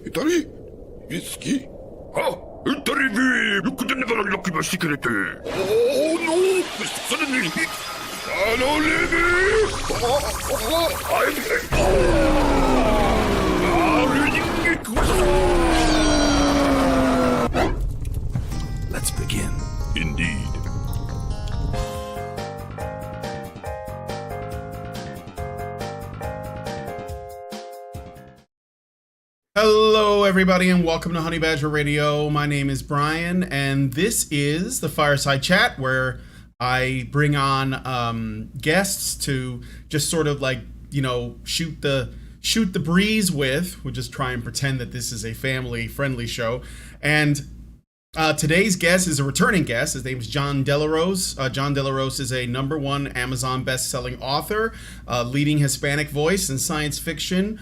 Italy? Whiskey? Ah, Italy, you could never look at my secret. Oh no, suddenly. I don't leave it. Let's begin. Indeed. Hello, everybody, and welcome to Honey Badger Radio. My name is Brian, and this is the Fireside Chat, where I bring on guests to just sort of like, you know, shoot the breeze with. We'll just try and pretend that this is a family-friendly show. And today's guest is a returning guest. His name is John Delarose. John Delarose is a #1 Amazon best-selling author, leading Hispanic voice in science fiction.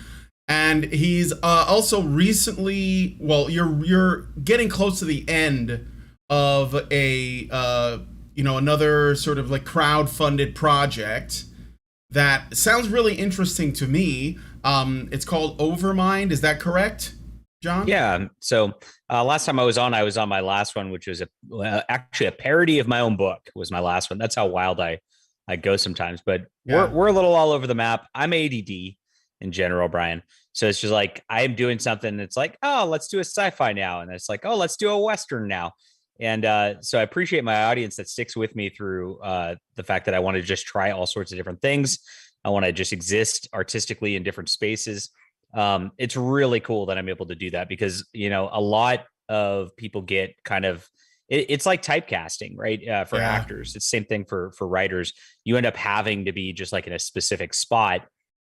And he's also recently, well, you're getting close to the end of a another sort of like crowd-funded project that sounds really interesting to me. It's called Overmind. Is that correct, John? Yeah. So last time I was on my last one, which was actually a parody of my own book. Was my last one. That's how wild I go sometimes. But Yeah. we're a little all over the map. I'm ADD in general, Brian. So it's just like I'm doing something that's like, oh, let's do a sci-fi now, and it's like, oh, let's do a Western now. And so I appreciate my audience that sticks with me through the fact that I want to just try all sorts of different things. I want to just exist artistically in different spaces. It's really cool that I'm able to do that because, you know, a lot of people get kind of, it's like typecasting, right? For actors, it's the same thing for writers. You end up having to be just like in a specific spot.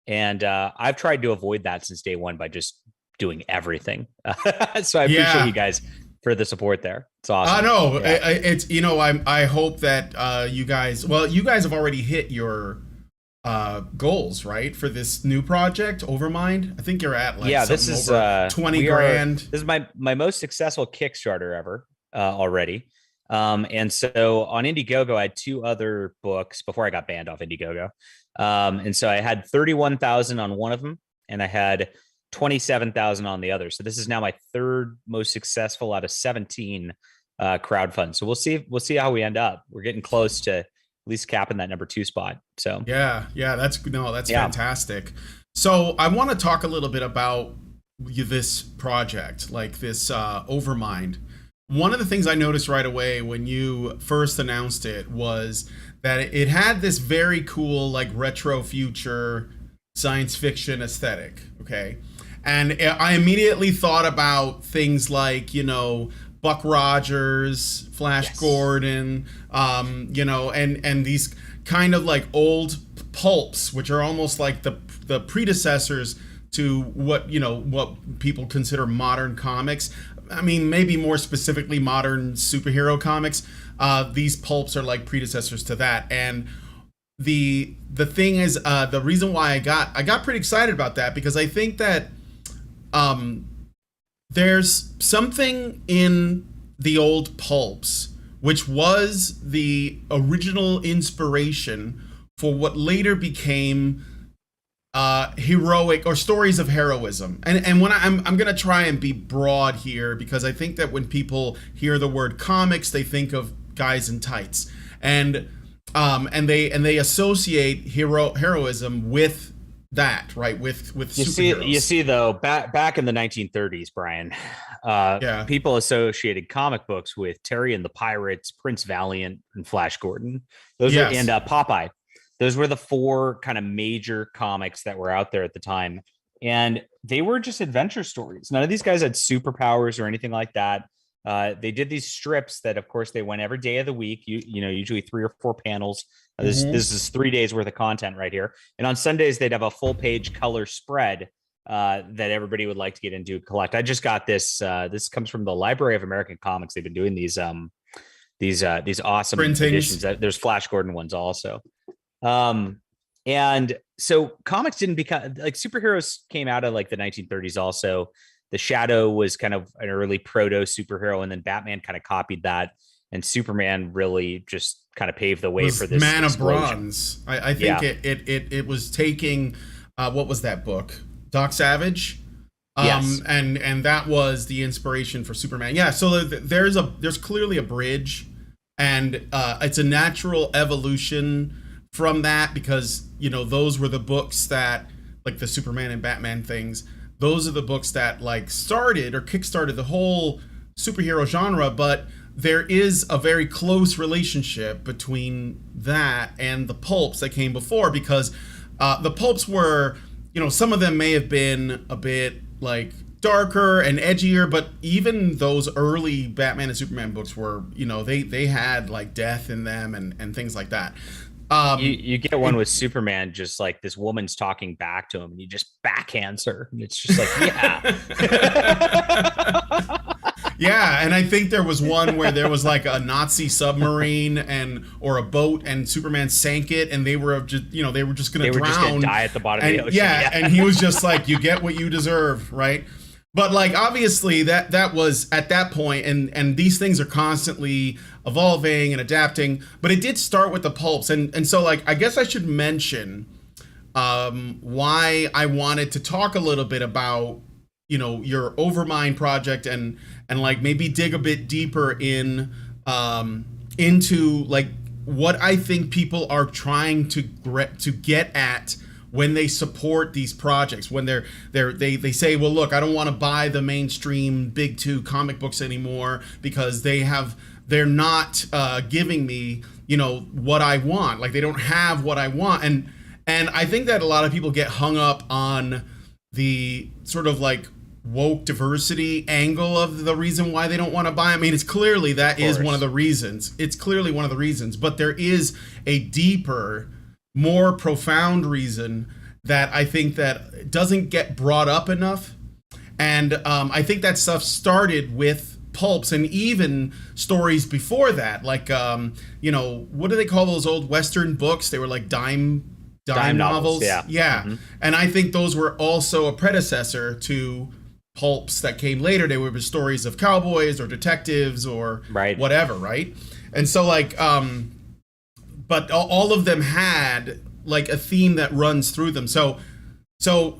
And I've tried to avoid that since day one by just doing everything. So I appreciate you guys for the support there. It's awesome. I know. It's, you know, I hope that you guys have already hit your goals, right, for this new project, Overmind. I think you're at like this is over 20 grand. This is my most successful Kickstarter ever already. And so on Indiegogo, I had 2 other books before I got banned off Indiegogo. And so I had 31,000 on one of them, and I had 27,000 on the other. So this is now my 3rd most successful out of 17 crowdfund. So we'll see how we end up. We're getting close to at least capping that number 2 spot. So that's fantastic. So I want to talk a little bit about this project, like this Overmind. One of the things I noticed right away when you first announced it was that it had this very cool, like, retro future science fiction aesthetic, okay? And I immediately thought about things like, you know, Buck Rogers, Flash Gordon, you know, and these kind of like old pulps, which are almost like the predecessors to what people consider modern comics. I mean, maybe more specifically modern superhero comics. These pulps are like predecessors to that. And the thing is, the reason why I got pretty excited about that, because I think that there's something in the old pulps which was the original inspiration for what later became heroic or stories of heroism. And when I'm gonna try and be broad here, because I think that when people hear the word comics, they think of guys in tights, and they associate heroism with that, right? With superheroes. You see though, back in the 1930s, Brian, people associated comic books with Terry and the Pirates, Prince Valiant, and Flash Gordon. Those are, and Popeye. Those were the 4 kind of major comics that were out there at the time. And they were just adventure stories. None of these guys had superpowers or anything like that. They did these strips that, of course, they went every day of the week, usually 3 or 4 panels. This is 3 days worth of content right here. And on Sundays, they'd have a full page color spread that everybody would like to get into, collect. I just got this. This comes from the Library of American Comics. They've been doing these awesome editions. There's Flash Gordon ones also. And so comics didn't become like superheroes came out of like the 1930s. Also, the Shadow was kind of an early proto superhero, and then Batman kind of copied that, and Superman really just kind of paved the way for this Man explosion. of Bronze. I think it was taking what was that book? Doc Savage. And that was the inspiration for Superman. Yeah, so there's clearly a bridge, and it's a natural evolution from that, because those were the books that, like the Superman and Batman things, those are the books that like started or kickstarted the whole superhero genre. But there is a very close relationship between that and the pulps that came before, because the pulps were, some of them may have been a bit like darker and edgier, but even those early Batman and Superman books were, they had like death in them and things like that. You get one with Superman, just like this woman's talking back to him, and he just backhands her, and it's just like, yeah. Yeah, and I think there was one where there was like a Nazi submarine or a boat, and Superman sank it, and they were just going to drown. They were just going to die at the bottom of the ocean. Yeah, and he was just like, you get what you deserve, right? But like, obviously that was at that point, and these things are constantly evolving and adapting, but it did start with the pulps. And so like, I guess I should mention why I wanted to talk a little bit about, your Overmind project, and like maybe dig a bit deeper into like what I think people are trying to get at when they support these projects, when they say, well, look, I don't want to buy the mainstream big two comic books anymore because they're not giving me, what I want. Like, they don't have what I want. And I think that a lot of people get hung up on the sort of like woke diversity angle of the reason why they don't want to buy. I mean, it's clearly that is one of the reasons. It's clearly one of the reasons, but there is a deeper, more profound reason that I think that doesn't get brought up enough. And I think that stuff started with pulps, and even stories before that, like what do they call those old Western books? They were like dime novels. Yeah. Mm-hmm. And I think those were also a predecessor to pulps that came later. They were stories of cowboys or detectives or whatever, right? And so like but all of them had like a theme that runs through them. So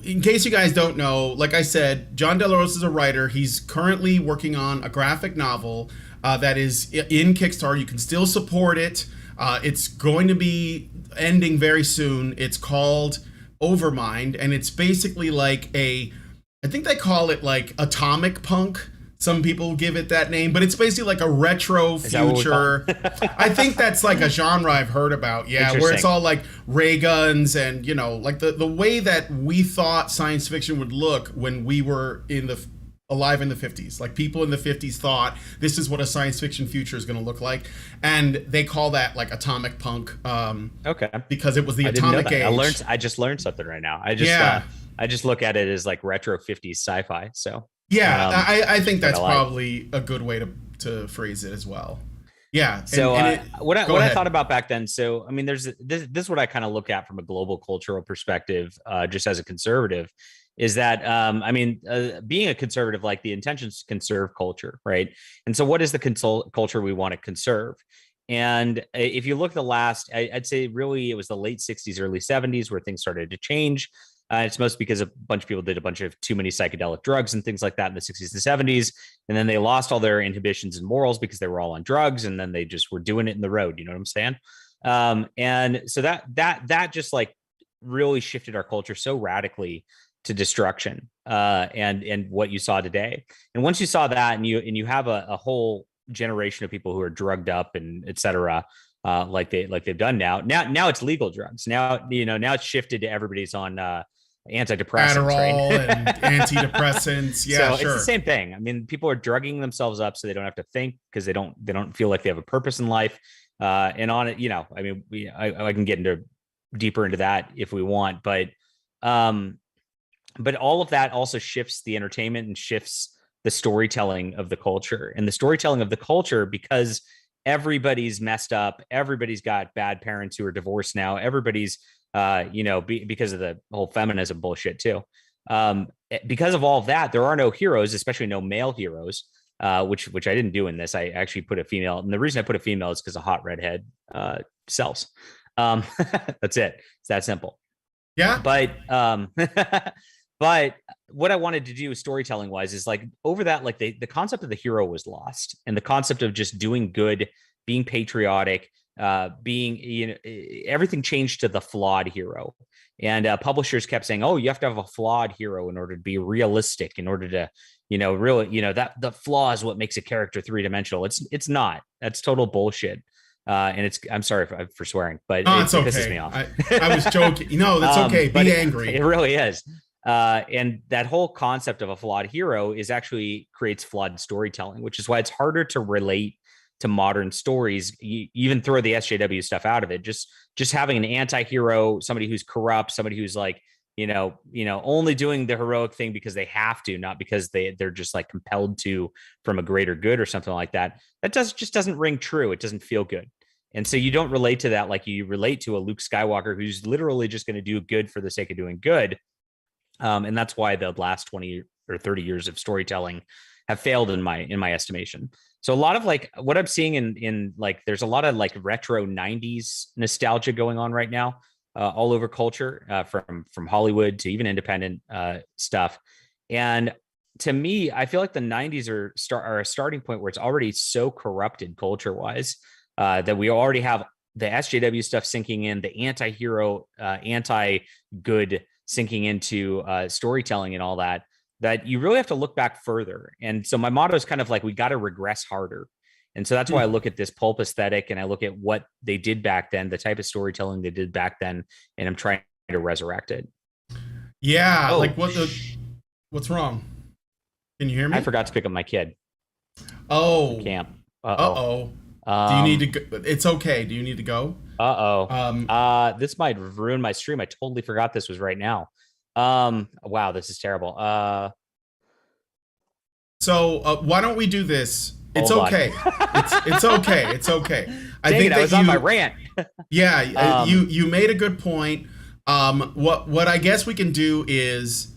in case you guys don't know, like I said, John Del Rosa is a writer. He's currently working on a graphic novel that is in Kickstarter. You can still support it. It's going to be ending very soon. It's called Overmind, and it's basically like I think they call it like atomic punk. Some people give it that name, but it's basically like a retro future. I think that's like a genre I've heard about. Yeah, where it's all like ray guns and, like the way that we thought science fiction would look when we were alive in the 50s. Like, people in the 50s thought this is what a science fiction future is going to look like. And they call that like atomic punk. Okay. Because it was the atomic age. I just learned something right now. I just look at it as like retro 50s sci-fi. So yeah, I think that's probably a good way to phrase it as well. Yeah. So what I thought about back then. So I mean, this is what I kind of look at from a global cultural perspective, just as a conservative, is that being a conservative, like, the intention is to conserve culture, right? And so what is the culture we want to conserve? And if you look at the last, I'd say really it was the late 60s, early 70s where things started to change. It's mostly because a bunch of people did a bunch of too many psychedelic drugs and things like that in the 60s and 70s. And then they lost all their inhibitions and morals because they were all on drugs. And then they just were doing it in the road. You know what I'm saying? And so that just like really shifted our culture so radically to destruction and what you saw today. And once you saw that, and you have a whole generation of people who are drugged up and et cetera, like they've done now it's legal drugs. Now it's shifted to everybody's on antidepressants, Adderall, right? And antidepressants. Yeah, so it's the same thing. I mean, people are drugging themselves up so they don't have to think, because they don't feel like they have a purpose in life. And on it, I mean, I can get deeper into that if we want, but all of that also shifts the entertainment and shifts the storytelling of the culture. And the storytelling of the culture, because everybody's messed up, everybody's got bad parents who are divorced now, everybody's because of the whole feminism bullshit too. Because of all of that, there are no heroes, especially no male heroes, which I didn't do in this. I actually put a female, and the reason I put a female is because a hot redhead sells. That's it. It's that simple. Yeah. But But what I wanted to do storytelling wise is like over that, like the concept of the hero was lost, and the concept of just doing good, being patriotic, being, you know, everything changed to the flawed hero. And publishers kept saying, oh, you have to have a flawed hero in order to be realistic, in order to, you know, really, you know, that the flaw is what makes a character three-dimensional. It's not. That's total bullshit. And I'm sorry for swearing, but it pisses me off. I was joking. No, that's okay. Be angry. It really is. And that whole concept of a flawed hero creates flawed storytelling, which is why it's harder to relate to modern stories. You even throw the SJW stuff out of it. Just having an anti-hero, somebody who's corrupt, somebody who's like, you know, only doing the heroic thing because they have to, not because they're just like compelled to from a greater good or something like that. That just doesn't ring true. It doesn't feel good. And so you don't relate to that like you relate to a Luke Skywalker who's literally just going to do good for the sake of doing good. And that's why the last 20 or 30 years of storytelling have failed in my estimation. So a lot of like what I'm seeing in like, there's a lot of like retro 90s nostalgia going on right now, all over culture, from Hollywood to even independent stuff. And to me, I feel like the 90s are a starting point where it's already so corrupted culture wise, that we already have the SJW stuff sinking in, the anti-hero, anti-good sinking into storytelling and all that you really have to look back further. And so my motto is kind of like, we got to regress harder. And so that's why I look at this pulp aesthetic and I look at what they did back then, the type of storytelling they did back then, and I'm trying to resurrect it. Yeah. Oh, like what's wrong? Can you hear me? I forgot to pick up my kid. Oh. Camp. Uh-oh. Do you need to go? It's okay. Do you need to go? This might ruin my stream. I totally forgot this was right now. Wow, this is terrible. So why don't we do this? It's okay. It's okay. It's okay. I was on my rant. Yeah, you made a good point. What I guess we can do is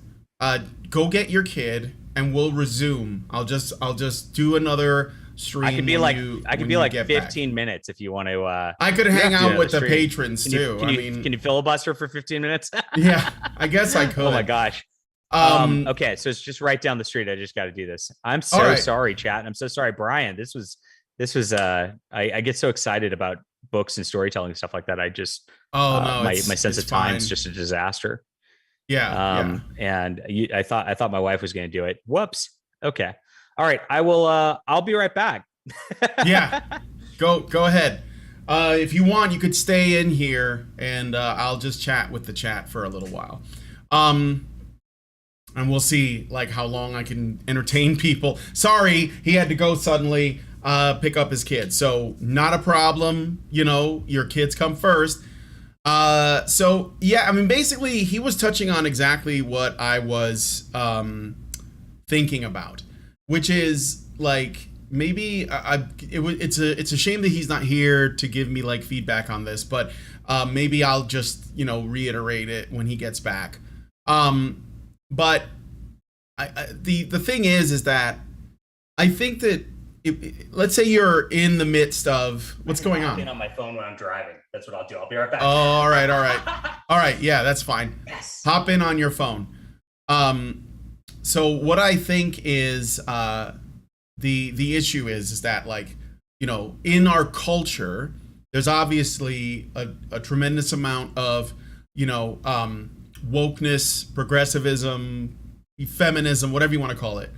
go get your kid and we'll resume. I'll just do another stream. I could be like 15 minutes if you want to. I could hang out with the patrons too. Can you filibuster for 15 minutes? Yeah, I guess I could. Oh my gosh. Okay, so it's just right down the street. I just got to do this. I'm so sorry, chat. I'm so sorry, Brian. This was. I get so excited about books and storytelling and stuff like that. I just. My sense of time is just a disaster. Yeah. And I thought my wife was going to do it. Whoops. Okay. All right. I will. I'll be right back. Yeah. Go ahead. If you want, you could stay in here and I'll just chat with the chat for a little while. And we'll see like how long I can entertain people. Sorry, he had to go suddenly pick up his kids. So not a problem. You know, your kids come first. So yeah, I mean, basically he was touching on exactly what I was thinking about, which is like maybe it's a shame that he's not here to give me like feedback on this, but maybe I'll just, you know, reiterate it when he gets back. But the thing is that I think that let's say you're in the midst of what's going on. On my phone when I'm driving. That's what I'll do. I'll be right back. Oh, all right. Yeah, that's fine. Yes. Hop in on your phone. So what I think is the issue is that, like, you know, in our culture, there's obviously a tremendous amount of, you know, wokeness, progressivism, feminism, whatever you want to call it,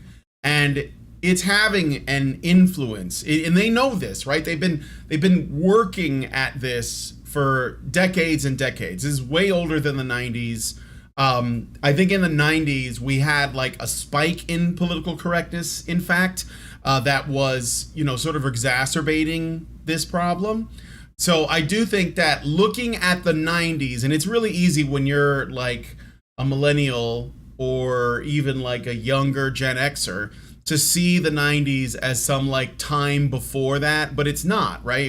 and it's having an influence, and they know this, right? They've been working at this for decades and decades. This is way older than the 90s. I think in the 90s we had like a spike in political correctness, in fact, that was, you know, sort of exacerbating this problem. So I do think that looking at the 90s, and it's really easy when you're like a millennial or even like a younger Gen Xer to see the 90s as some like time before that, but it's not, right?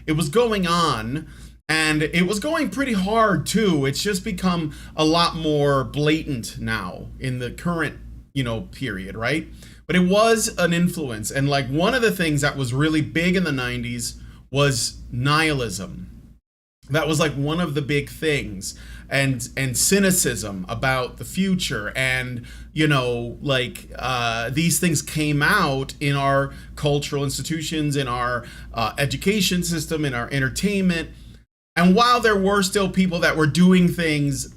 It was going on, and it was going pretty hard too. It's just become a lot more blatant now in the current, you know, period, right? But it was an influence, and like one of the things that was really big in the 90s was nihilism. That was like one of the big things. And cynicism about the future, and these things came out in our cultural institutions, in our education system, in our entertainment. And while there were still people that were doing things,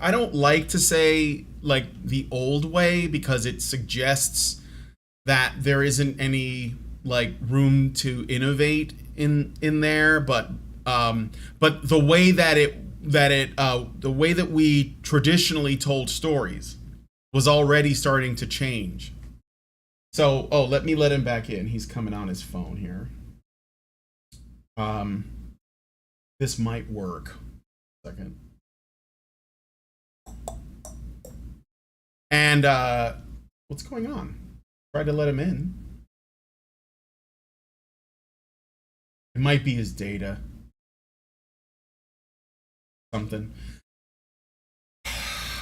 I don't like to say like the old way, because it suggests that there isn't any like room to innovate in there, but the way the way that we traditionally told stories was already starting to change. So, let him back in. He's coming on his phone here. This might work. Second. And what's going on? Tried to let him in. It might be his data. Something.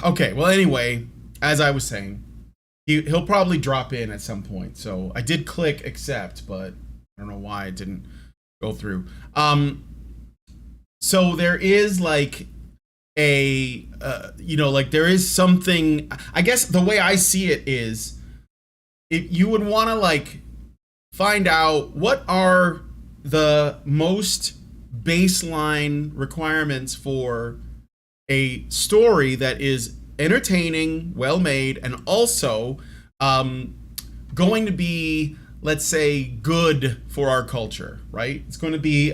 Okay, well, anyway, as I was saying, he'll probably drop in at some point. So I did click accept, but I don't know why it didn't go through. So there is like a there is something. I guess the way I see it is, if you would want to like find out what are the most baseline requirements for a story that is entertaining, well made, and also going to be, let's say, good for our culture, right? It's going to be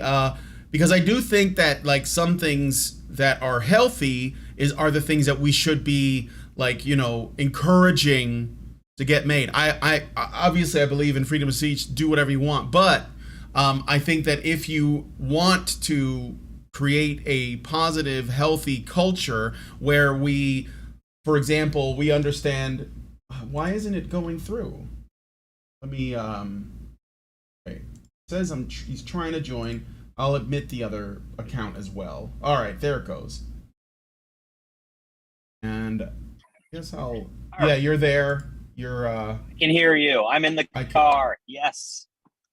because I do think that like some things that are healthy are the things that we should be like, encouraging to get made. I obviously I believe in freedom of speech, do whatever you want, but I think that if you want to create a positive, healthy culture where we, for example, we understand, why isn't it going through? Let me, okay. It says he's trying to join. I'll admit the other account as well. All right, there it goes. And I guess yeah, you're there. You're, I can hear you. I'm in the car. Yes.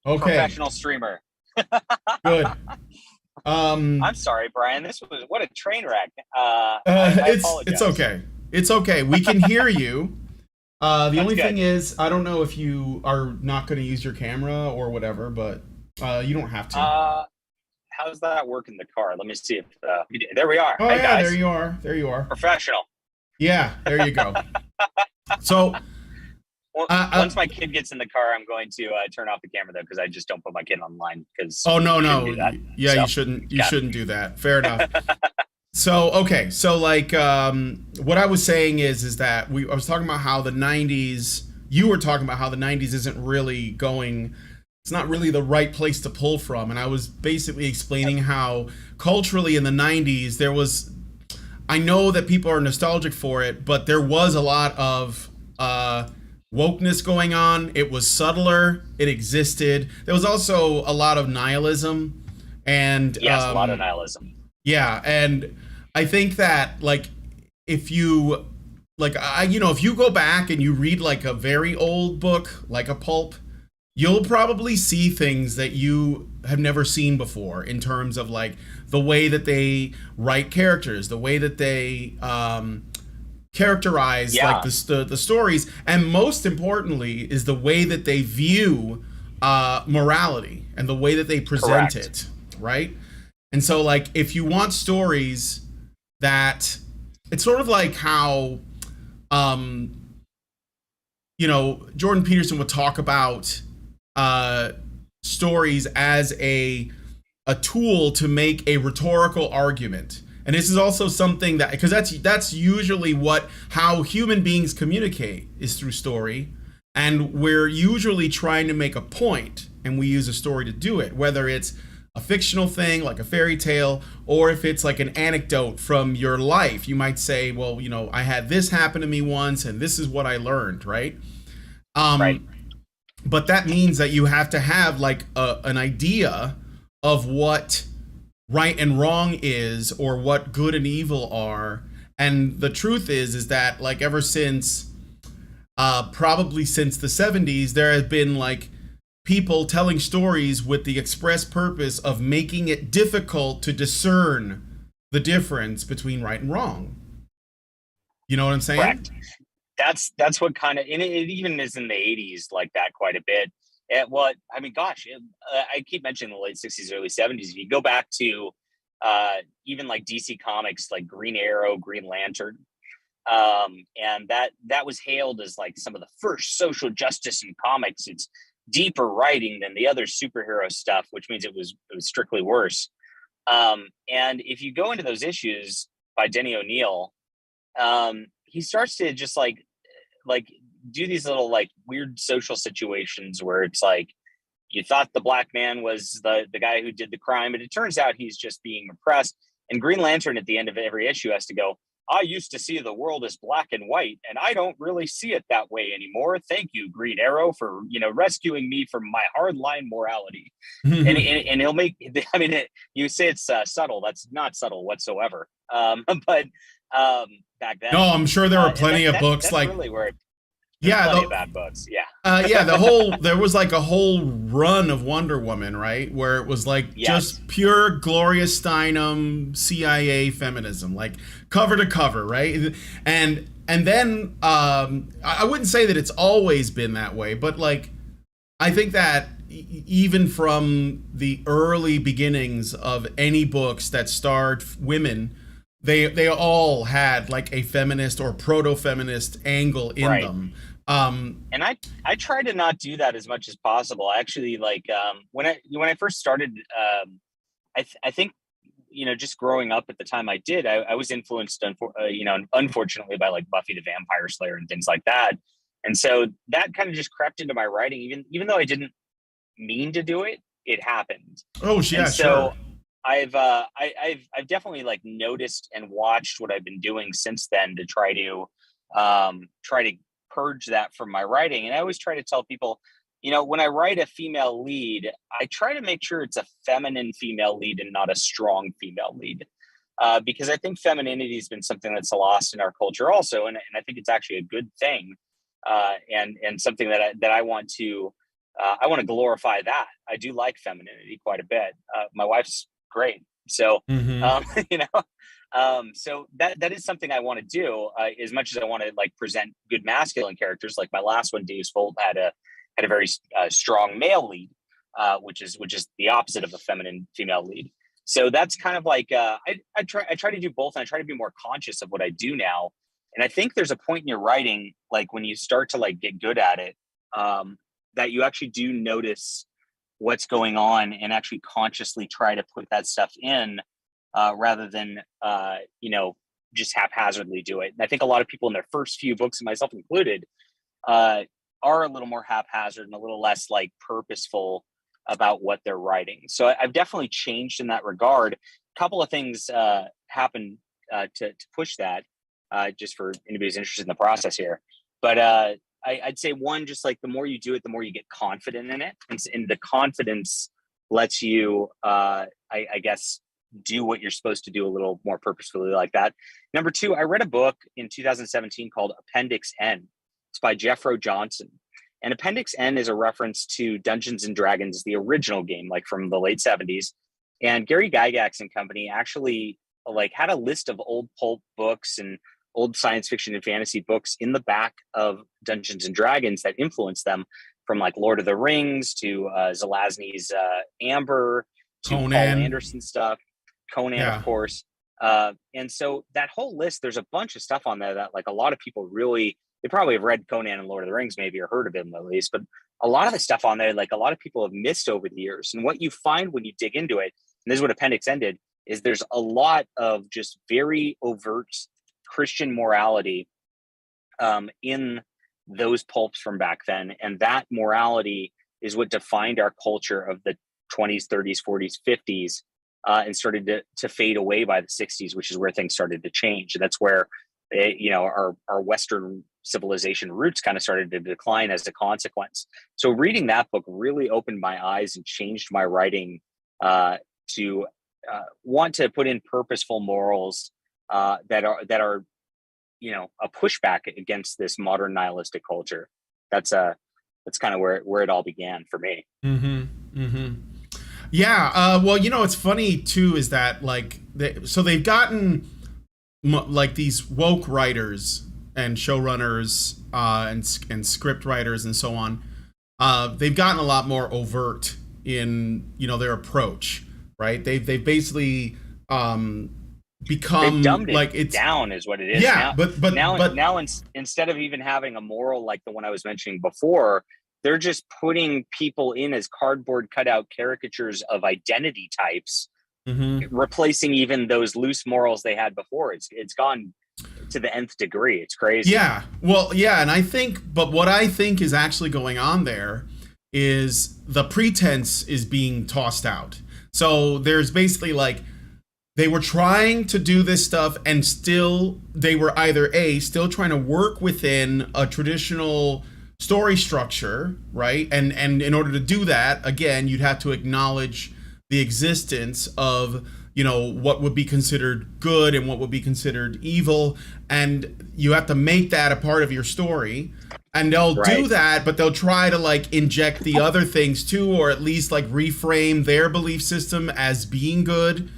Okay. Professional streamer. Good. I'm sorry, Brian. What a train wreck. I apologize. It's okay. It's okay. We can hear you. The only thing is, I don't know if you are not going to use your camera or whatever, but you don't have to. How does that work in the car? Let me see if there we are. Oh, hey, yeah, guys. there you are. There you are. Professional. Yeah, there you go. So once my kid gets in the car, I'm going to turn off the camera though, because I just don't put my kid online. Because no, yeah, you shouldn't do that. Fair enough. So okay, so like what I was saying is that I was talking about how the 90s. You were talking about how the 90s isn't really going. It's not really the right place to pull from, and I was basically explaining how culturally in the 90s there was. I know that people are nostalgic for it, but there was a lot of wokeness going on. It was subtler. It existed. There was also a lot of nihilism, and yes, a lot of nihilism. Yeah, and I think that like if you if you go back and you read like a very old book like a Pulp, you'll probably see things that you have never seen before in terms of like the way that they write characters, the way that they characterize like the stories, and most importantly is the way that they view morality and the way that they present it, right? And so like if you want stories that, it's sort of like how Jordan Peterson would talk about stories as a tool to make a rhetorical argument. And this is also something that, because that's usually how human beings communicate, is through story. And we're usually trying to make a point, and we use a story to do it, whether it's a fictional thing like a fairy tale, or if it's like an anecdote from your life. You might say, well, I had this happen to me once and this is what I learned, right? Right. But that means that you have to have like an idea of what right and wrong is, or what good and evil are. And the truth is that like ever since probably since the 70s, there has been like people telling stories with the express purpose of making it difficult to discern the difference between right and wrong. You know what I'm saying? Correct. That's what kind of, and it even is in the 80s like that quite a bit. I mean, gosh, I keep mentioning the late 60s, early 70s. If you go back to even like DC Comics, like Green Arrow, Green Lantern, and that was hailed as like some of the first social justice in comics. It's deeper writing than the other superhero stuff, which means it was strictly worse. And if you go into those issues by Denny O'Neil, he starts to just like do these little like weird social situations where it's like you thought the black man was the guy who did the crime, and it turns out he's just being oppressed. And Green Lantern at the end of every issue has to go, I used to see the world as black and white, and I don't really see it that way anymore. Thank you, Green Arrow, for rescuing me from my hardline morality. and he'll make. I mean, you say it's subtle. That's not subtle whatsoever. But back then, no, I'm sure there were plenty of books that's like. Really where Yeah, bad books. Yeah. There was like a whole run of Wonder Woman, right, where it was like just pure Gloria Steinem CIA feminism, like cover to cover, right? And then I wouldn't say that it's always been that way, but like I think that even from the early beginnings of any books that starred women, they all had like a feminist or proto-feminist angle in them. And I try to not do that as much as possible. Actually, like when I first started, I think just growing up at the time I did, I was influenced, unfortunately, by like Buffy the Vampire Slayer and things like that. And so that kind of just crept into my writing, even though I didn't mean to do it, it happened. Oh yeah, and so I've definitely like noticed and watched what I've been doing since then to try to purge that from my writing. And I always try to tell people, when I write a female lead, I try to make sure it's a feminine female lead and not a strong female lead, because I think femininity has been something that's lost in our culture also, and I think it's actually a good thing, and something that I want to glorify. That I do like femininity quite a bit. My wife's great, so so that is something I want to do, as much as I want to like present good masculine characters. Like my last one, Dave's Fault, had a very strong male lead, which is the opposite of a feminine female lead. So that's kind of like I try to do both, and I try to be more conscious of what I do now. And I think there's a point in your writing, like when you start to like get good at it, that you actually do notice what's going on and actually consciously try to put that stuff in. Rather than, just haphazardly do it. And I think a lot of people in their first few books, and myself included, are a little more haphazard and a little less like purposeful about what they're writing. So I've definitely changed in that regard. A couple of things happened to push that, just for anybody who's interested in the process here. But I'd say one, just like the more you do it, the more you get confident in it. And the confidence lets you, I guess, do what you're supposed to do a little more purposefully like that. Number two, I read a book in 2017 called Appendix N. It's by Jeffro Johnson. And Appendix N is a reference to Dungeons and Dragons, the original game, like from the late 70s. And Gary Gygax and company actually like had a list of old pulp books and old science fiction and fantasy books in the back of Dungeons and Dragons that influenced them, from like Lord of the Rings to Zelazny's Amber to Conan. Paul Anderson stuff. Conan, of course. And so that whole list, there's a bunch of stuff on there that like a lot of people really, they probably have read Conan and Lord of the Rings maybe, or heard of him at least, but a lot of the stuff on there, like a lot of people have missed over the years. And what you find when you dig into it, and this is what Appendix ended, is there's a lot of just very overt Christian morality in those pulps from back then. And that morality is what defined our culture of the 20s, 30s, 40s, 50s. And started to fade away by the 60s, which is where things started to change. And that's where, our Western civilization roots kind of started to decline as a consequence. So reading that book really opened my eyes and changed my writing to want to put in purposeful morals that are a pushback against this modern nihilistic culture. That's kind of where it all began for me. Yeah. Well, it's funny too, is that like, they've gotten like these woke writers and showrunners and script writers and so on. They've gotten a lot more overt in their approach, right? They've basically become, they've dumbed like, it down is what it is. Yeah, now instead of even having a moral like the one I was mentioning before, they're just putting people in as cardboard cutout caricatures of identity types, replacing even those loose morals they had before. It's gone to the nth degree. It's crazy. Yeah. Well, yeah, and what I think is actually going on there is the pretense is being tossed out. So there's basically like, they were trying to do this stuff and still they were either still trying to work within a traditional story structure, right? And in order to do that, again, you'd have to acknowledge the existence of, what would be considered good and what would be considered evil, and you have to make that a part of your story. And they'll do that, but they'll try to like inject the other things too, or at least like reframe their belief system as being good.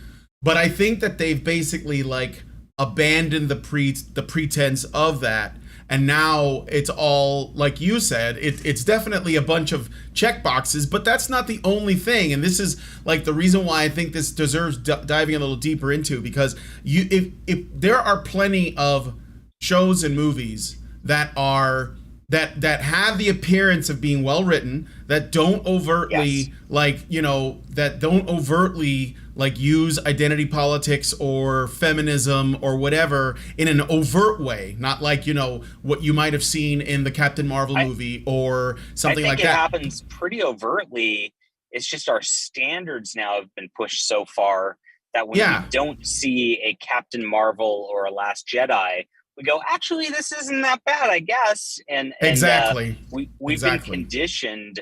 But I think that they've basically like abandoned the pretense of that. And now it's all, like you said, it's definitely a bunch of check boxes, but that's not the only thing. And this is like the reason why I think this deserves diving a little deeper into, because if there are plenty of shows and movies that have the appearance of being well written, that don't overtly like use identity politics or feminism or whatever in an overt way, not like what you might have seen in the Captain Marvel movie or something like that. It happens pretty overtly. It's just our standards now have been pushed so far that when we don't see a Captain Marvel or a Last Jedi, we go, actually, this isn't that bad, I guess. And exactly, we've been conditioned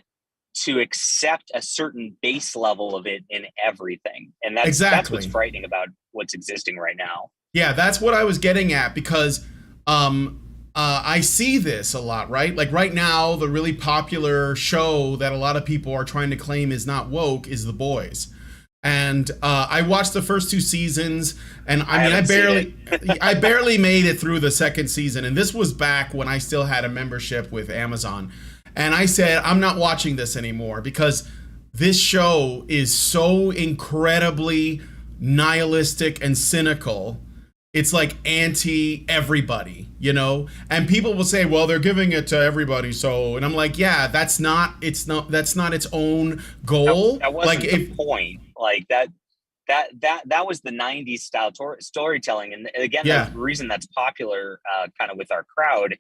to accept a certain base level of it in everything. And that's what's frightening about what's existing right now. Yeah, that's what I was getting at, because I see this a lot, right? Like right now, the really popular show that a lot of people are trying to claim is not woke is The Boys. And I watched the first 2 seasons, and I barely made it through the second season. And this was back when I still had a membership with Amazon. And I said, I'm not watching this anymore, because this show is so incredibly nihilistic and cynical. It's like anti everybody, and people will say, well, they're giving it to everybody. So, and I'm like, yeah, that's not its own goal. That wasn't the point. Like that was the 90s style storytelling. And again, the reason that's popular kind of with our crowd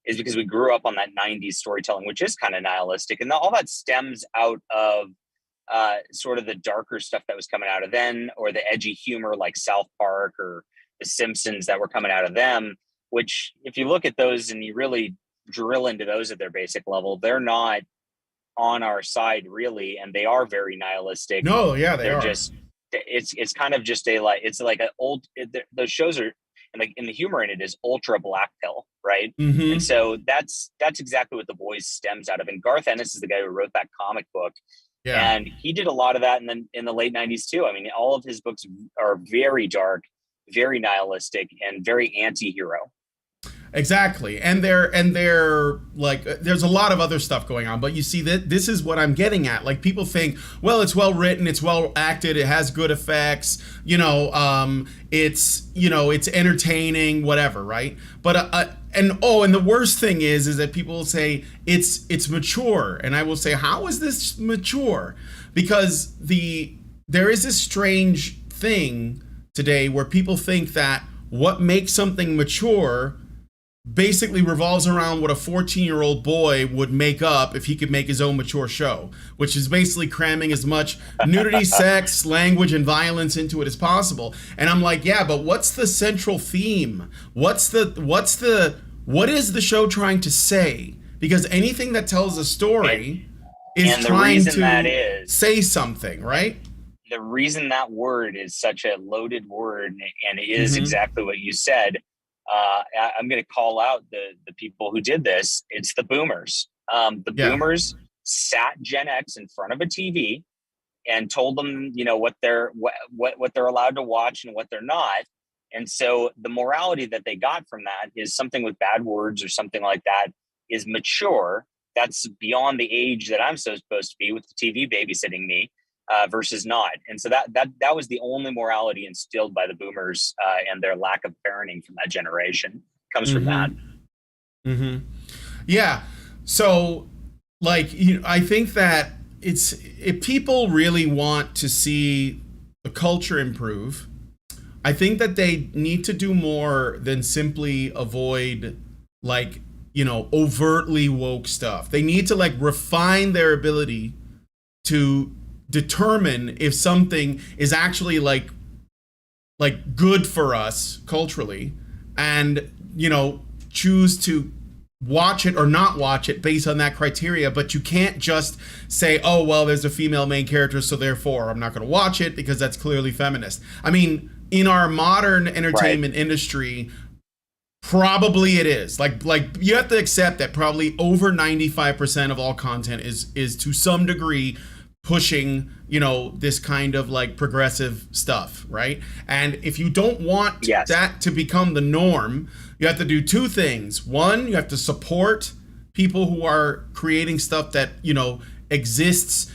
is because we grew up on that 90s storytelling, which is kind of nihilistic. And all that stems out of sort of the darker stuff that was coming out of then, or the edgy humor like South Park or The Simpsons that were coming out of them, which if you look at those and you really drill into those at their basic level, they're not on our side really. And they are very nihilistic. No, yeah, they're just, it's kind of just those shows are, and like in the humor in it is ultra black pill, right? And so that's exactly what The Boys stems out of. And Garth Ennis is the guy who wrote that comic book, and he did a lot of that. And then in the late 90s too. I mean, all of his books are very dark, very nihilistic, and very anti-hero. Exactly. And they're like, there's a lot of other stuff going on, but you see that this is what I'm getting at. Like, people think, well, it's well written, it's well acted, it has good effects, it's entertaining, whatever, right? But and the worst thing is that people will say it's mature, and I will say, how is this mature? Because there is this strange thing today where people think that what makes something mature basically revolves around what a 14-year-old boy would make up if he could make his own mature show, which is basically cramming as much nudity, sex, language, and violence into it as possible. And I'm like, yeah, but what's the central theme? What is the show trying to say? Because anything that tells a story is trying to say something, right? The reason that word is such a loaded word, and it is exactly what you said, I'm going to call out the people who did this. It's the boomers. The boomers sat Gen X in front of a TV and told them, what they're allowed to watch and what they're not. And so the morality that they got from that is something with bad words or something like that is mature. That's beyond the age that I'm so supposed to be with the TV babysitting me versus not. And so that was the only morality instilled by the boomers and their lack of parenting from that generation comes from that. Mm-hmm. Yeah. So I think that if people really want to see the culture improve, I think that they need to do more than simply avoid overtly woke stuff. They need to refine their ability to determine if something is actually good for us culturally, and choose to watch it or not watch it based on that criteria. But you can't just say, oh well, there's a female main character, so therefore I'm not going to watch it because that's clearly feminist. I mean, in our modern entertainment industry, probably it is. You have to accept that probably over 95% of all content is to some degree pushing, this kind of progressive stuff, right? And if you don't want that to become the norm, you have to do two things. One, you have to support people who are creating stuff that, exists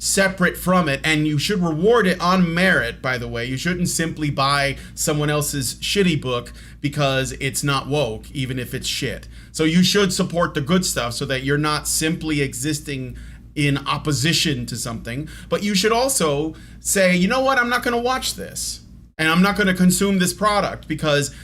separate from it, and you should reward it on merit, by the way. You shouldn't simply buy someone else's shitty book because it's not woke, even if it's shit. So you should support the good stuff so that you're not simply existing in opposition to something. But you should also say, you know what, I'm not going to watch this and I'm not going to consume this product because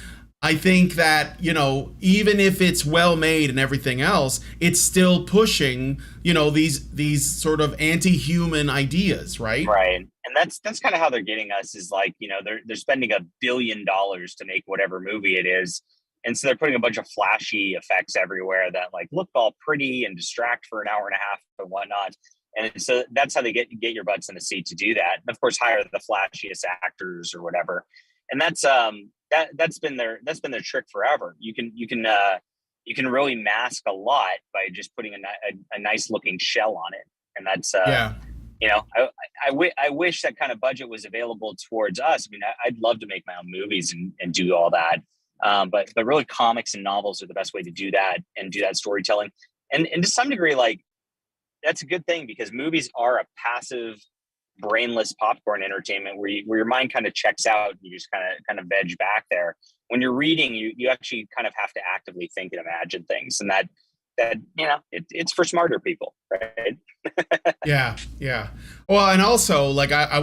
I think that, even if it's well made and everything else, it's still pushing, these sort of anti-human ideas, right? Right. And that's kind of how they're getting us is they're spending $1 billion to make whatever movie it is. And so they're putting a bunch of flashy effects everywhere that look all pretty and distract for an hour and a half and whatnot. And so that's how they get your butts in the seat to do that. And of course, hire the flashiest actors or whatever. And that's been their trick forever. You can really mask a lot by just putting a nice looking shell on it. And that's I wish that kind of budget was available towards us. I mean, I'd love to make my own movies and do all that. But really comics and novels are the best way to do that and do that storytelling. And to some degree, that's a good thing because movies are a passive, brainless popcorn entertainment where your mind kind of checks out and you just kind of veg back there. When you're reading, you actually kind of have to actively think and imagine things, and that it's for smarter people, right? Yeah. Well, and also I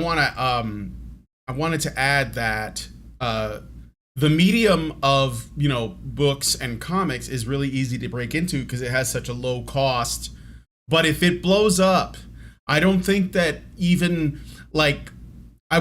wanted to add that the medium of books and comics is really easy to break into because it has such a low cost. But if it blows up, I don't think that even I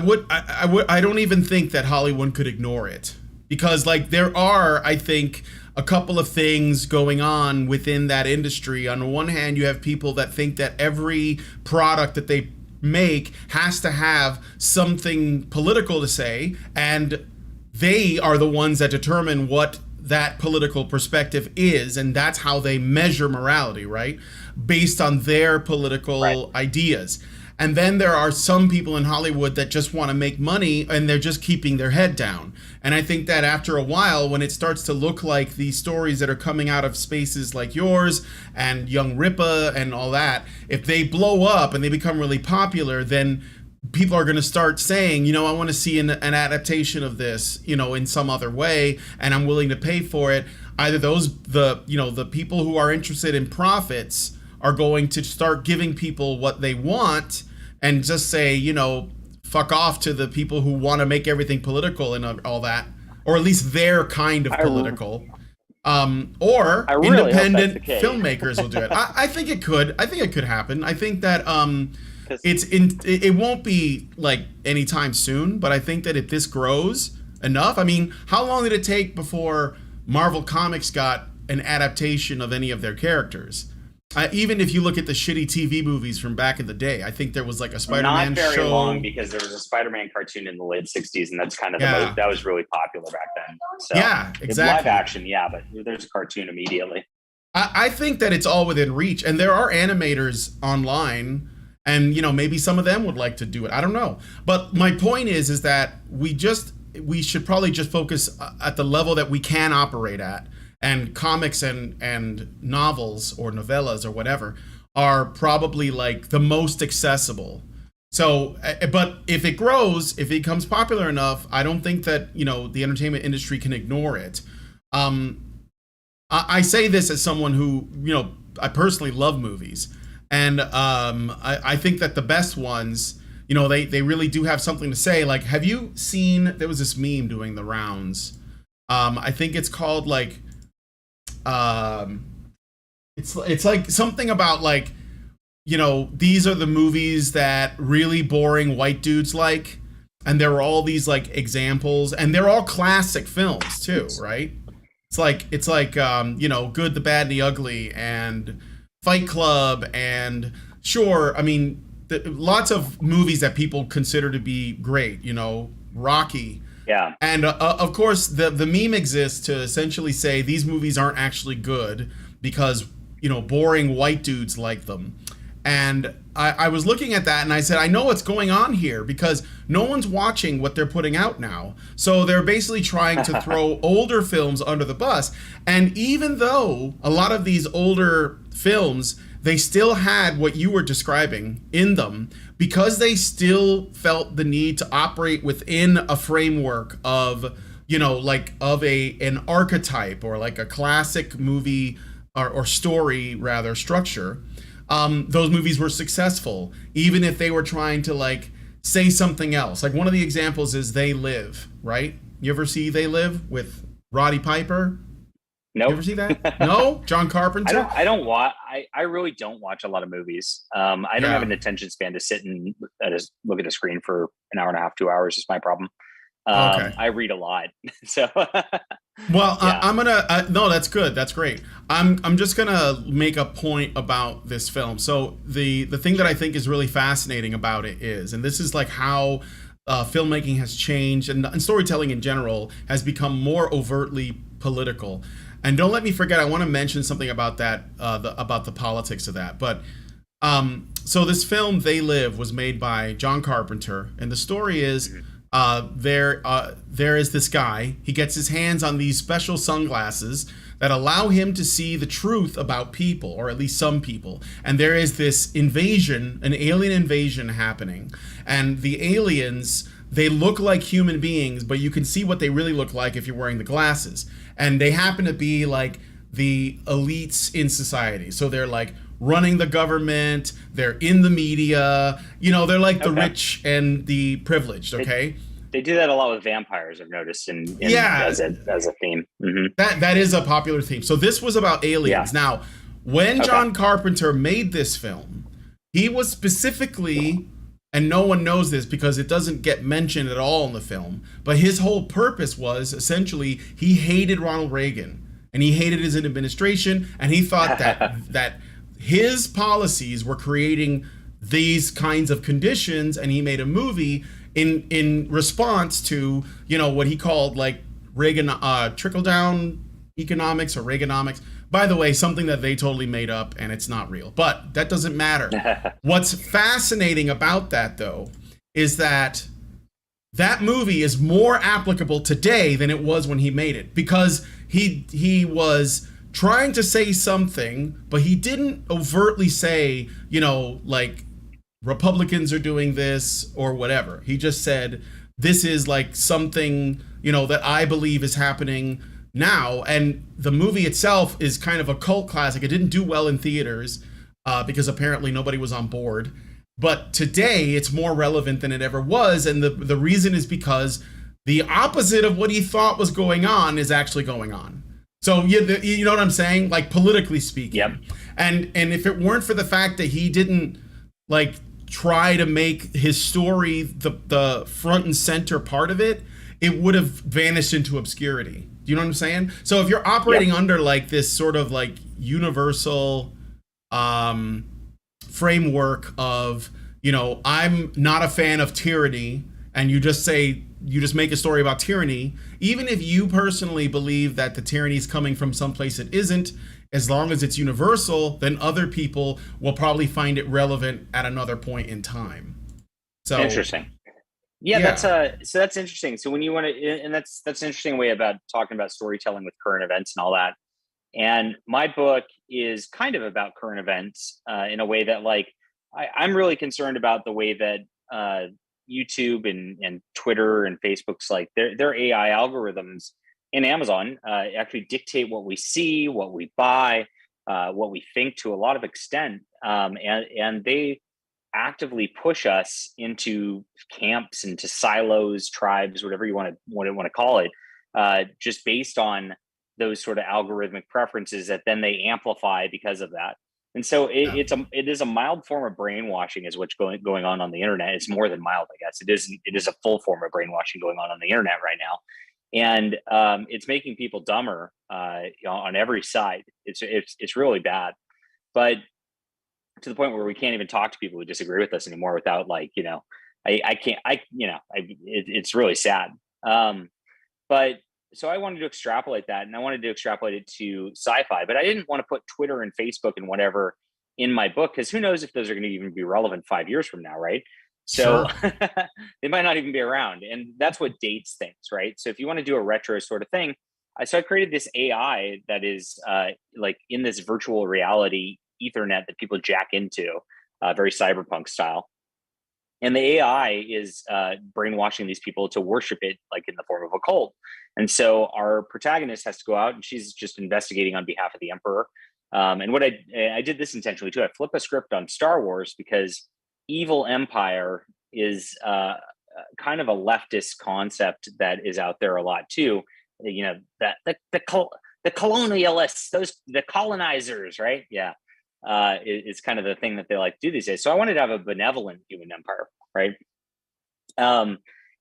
don't even think that Hollywood could ignore it, because there are, I think, a couple of things going on within that industry. On the one hand, you have people that think that every product that they make has to have something political to say, and they are the ones that determine what that political perspective is, and that's how they measure morality, right? Based on their political ideas. And then there are some people in Hollywood that just want to make money and they're just keeping their head down. And I think that after a while, when it starts to look like these stories that are coming out of spaces like yours and Young Ripa and all that, if they blow up and they become really popular, then people are going to start saying, I want to see an adaptation of this, in some other way, and I'm willing to pay for it. Either the people who are interested in profits are going to start giving people what they want and just say, fuck off to the people who want to make everything political and all that, or at least their kind of political. Or really independent filmmakers will do it. I think it could. I think it could happen. I think that it won't be anytime soon, but I think that if this grows enough, I mean, how long did it take before Marvel Comics got an adaptation of any of their characters? Even if you look at the shitty TV movies from back in the day, I think there was a Spider-Man show. Not very long, because there was a Spider-Man cartoon in the late 60s, and that's kind of that was really popular back then. So, yeah, exactly. Live action, but there's a cartoon immediately. I think that it's all within reach, and there are animators online, and maybe some of them would like to do it. I don't know, but my point is that we should probably just focus at the level that we can operate at, and comics and novels or novellas or whatever are probably like the most accessible. So, but if it grows, if it becomes popular enough, I don't think that the entertainment industry can ignore it. I say this as someone who, I personally love movies. And I think that the best ones, they really do have something to say. Like, have you seen, there was this meme doing the rounds. I think it's called like, it's like something about like, these are the movies that really boring white dudes like. And there are all these like examples, and they're all classic films too, right? It's like Good, the Bad, and the Ugly, and Fight Club, and sure, I mean, lots of movies that people consider to be great, Rocky. Yeah. And of course, the meme exists to essentially say these movies aren't actually good because, boring white dudes like them. And I was looking at that and I said, I know what's going on here because no one's watching what they're putting out now. So they're basically trying to throw older films under the bus. And even though a lot of these older films, they still had what you were describing in them, because they still felt the need to operate within a framework of, of an archetype or like a classic movie or story rather structure. Those movies were successful, even if they were trying to like say something else. Like one of the examples is They Live, right? You ever see They Live with Roddy Piper? No. Nope. You ever see that? No? John Carpenter? I really don't watch a lot of movies. I don't have an attention span to sit and just look at a screen for an hour and a half, 2 hours is my problem. Okay. I read a lot. So well, yeah. I'm gonna no, that's good, that's great. I'm just gonna make a point about this film. So the thing that I think is really fascinating about it is, and this is like how filmmaking has changed, and storytelling in general has become more overtly political. And don't let me forget, I want to mention something about that, about the politics of that. But so this film They Live was made by John Carpenter, and the story is there is this guy. He gets his hands on these special sunglasses that allow him to see the truth about people, or at least some people. And there is this invasion, an alien invasion happening. And the aliens, they look like human beings, but you can see what they really look like if you're wearing the glasses. And they happen to be like the elites in society. So they're like running the government, they're in the media, they're like the rich and the privileged, okay? They do that a lot with vampires, I've noticed, as a theme. Mm-hmm. That is a popular theme. So this was about aliens. Yeah. Now, when John Carpenter made this film, he was specifically, and no one knows this because it doesn't get mentioned at all in the film, but his whole purpose was essentially he hated Ronald Reagan and he hated his administration, and he thought that his policies were creating these kinds of conditions, and he made a movie in response to what he called like Reagan trickle down economics or Reaganomics. By the way, something that they totally made up, and it's not real, but that doesn't matter. What's fascinating about that though is that movie is more applicable today than it was when he made it, because he was trying to say something, but he didn't overtly say, like Republicans are doing this or whatever. He just said, this is like something, that I believe is happening now. And the movie itself is kind of a cult classic. It didn't do well in theaters because apparently nobody was on board. But today it's more relevant than it ever was. And the reason is because the opposite of what he thought was going on is actually going on. So you know what I'm saying? Like politically speaking. Yep. And if it weren't for the fact that he didn't like try to make his story the front and center part of it, it would have vanished into obscurity. Do you know what I'm saying? So if you're operating under like this sort of like universal framework of, I'm not a fan of tyranny, and you just say you just make a story about tyranny, even if you personally believe that the tyranny is coming from someplace it isn't, as long as it's universal, then other people will probably find it relevant at another point in time. So interesting. Yeah. That's interesting. So when you want to, and that's an interesting way about talking about storytelling with current events and all that. And my book is kind of about current events in a way that, like, I'm really concerned about the way that YouTube and Twitter and Facebook's, like, their AI algorithms in Amazon actually dictate what we see, what we buy, what we think to a lot of extent, and they actively push us into camps, into silos, tribes, whatever you want to call it, just based on those sort of algorithmic preferences that then they amplify because of that. And so it is a mild form of brainwashing is what's going on the internet. It's more than mild, I guess. It is a full form of brainwashing going on the internet right now. And it's making people dumber on every side. It's really bad, but to the point where we can't even talk to people who disagree with us anymore without, like, it's really sad. But so I wanted to extrapolate that, and I wanted to extrapolate it to sci-fi, but I didn't want to put Twitter and Facebook and whatever in my book, because who knows if those are going to even be relevant 5 years from now, right? So sure. They might not even be around, and that's what dates things, right? So if you want to do a retro sort of thing, so I created this AI that is like in this virtual reality Ethernet that people jack into, very cyberpunk style. And the AI is brainwashing these people to worship it, like in the form of a cult. And so our protagonist has to go out, and she's just investigating on behalf of the emperor. And what I did this intentionally too. I flip a script on Star Wars because evil empire is kind of a leftist concept that is out there a lot too. You know, that the colonialists, the colonizers, right? Yeah. Is kind of the thing that they like to do these days. So I wanted to have a benevolent human empire, right?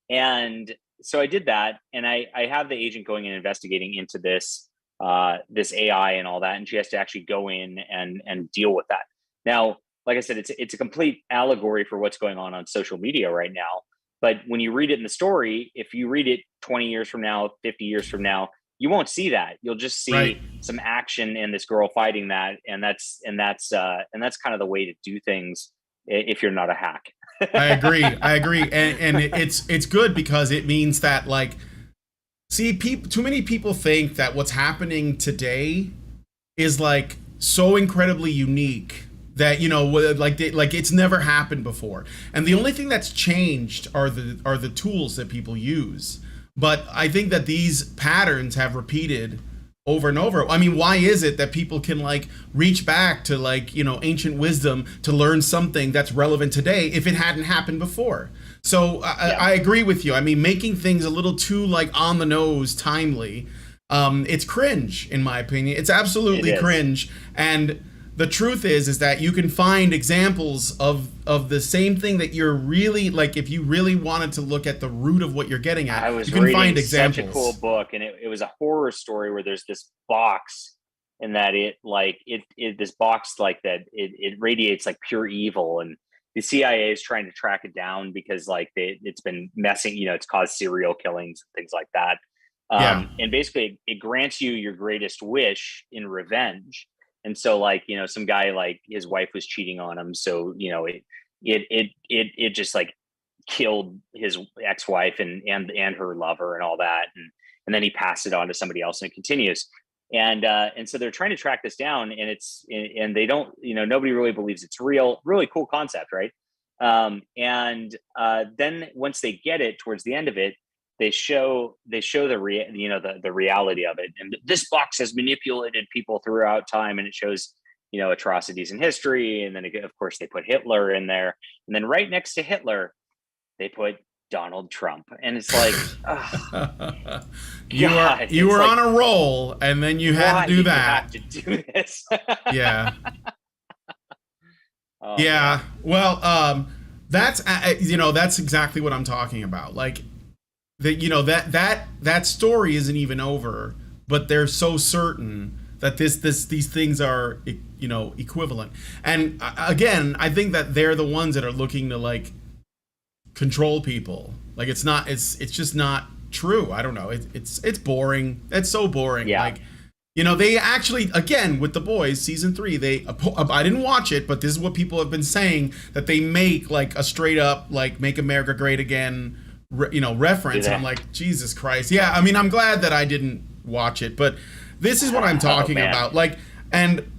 And so I did that, and I have the agent going and investigating into this AI and all that, and she has to actually go in and deal with that. Now, like I said, it's a complete allegory for what's going on social media right now. But when you read it in the story, if you read it 20 years from now, 50 years from now, you won't see that. You'll just see some action and this girl fighting that, and that's kind of the way to do things if you're not a hack. I agree, and it's good because it means that, like, see, too many people think that what's happening today is, like, so incredibly unique that, you know, like it's never happened before, and the only thing that's changed are the tools that people use. But I think that these patterns have repeated over and over. I mean, why is it that people can, like, reach back to, like, you know, ancient wisdom to learn something that's relevant today if it hadn't happened before? So I agree with you. I mean, making things a little too, like, on the nose, timely, it's cringe, in my opinion. It's absolutely cringe. And the truth is that you can find examples of the same thing that you're really, like, if you really wanted to look at the root of what you're getting at, you can find examples. Such a cool book, and it was a horror story where there's this box, and that this box, like, that it radiates, like, pure evil, and the CIA is trying to track it down because, like, it's been messing, you know, it's caused serial killings and things like that. And basically it grants you your greatest wish in revenge. And so, like, you know, some guy, like, his wife was cheating on him, so, you know, it just, like, killed his ex-wife and her lover and all that, and then he passed it on to somebody else, and it continues. And so they're trying to track this down, and they don't, you know, nobody really believes it's real. Really cool concept, right? Then once they get it towards the end of it, they show the reality of it. And this box has manipulated people throughout time, and it shows, you know, atrocities in history. And then, of course, they put Hitler in there, and then right next to Hitler, they put Donald Trump. And it's like, you were like, on a roll, and then you had to do that. You have to do this. Yeah. Yeah. Well, that's exactly what I'm talking about. Like, that, you know, that story isn't even over, but they're so certain that these things are, you know, equivalent. And again, I think that they're the ones that are looking to, like, control people. Like it's just not true. I don't know. It's boring. It's so boring. Yeah. Like, you know, they actually, again, with The Boys season 3, I didn't watch it, but this is what people have been saying, that they make like a straight up like Make America Great Again, reference. And I'm like, Jesus Christ. Yeah. I mean, I'm glad that I didn't watch it, but this is what I'm talking about. Like, and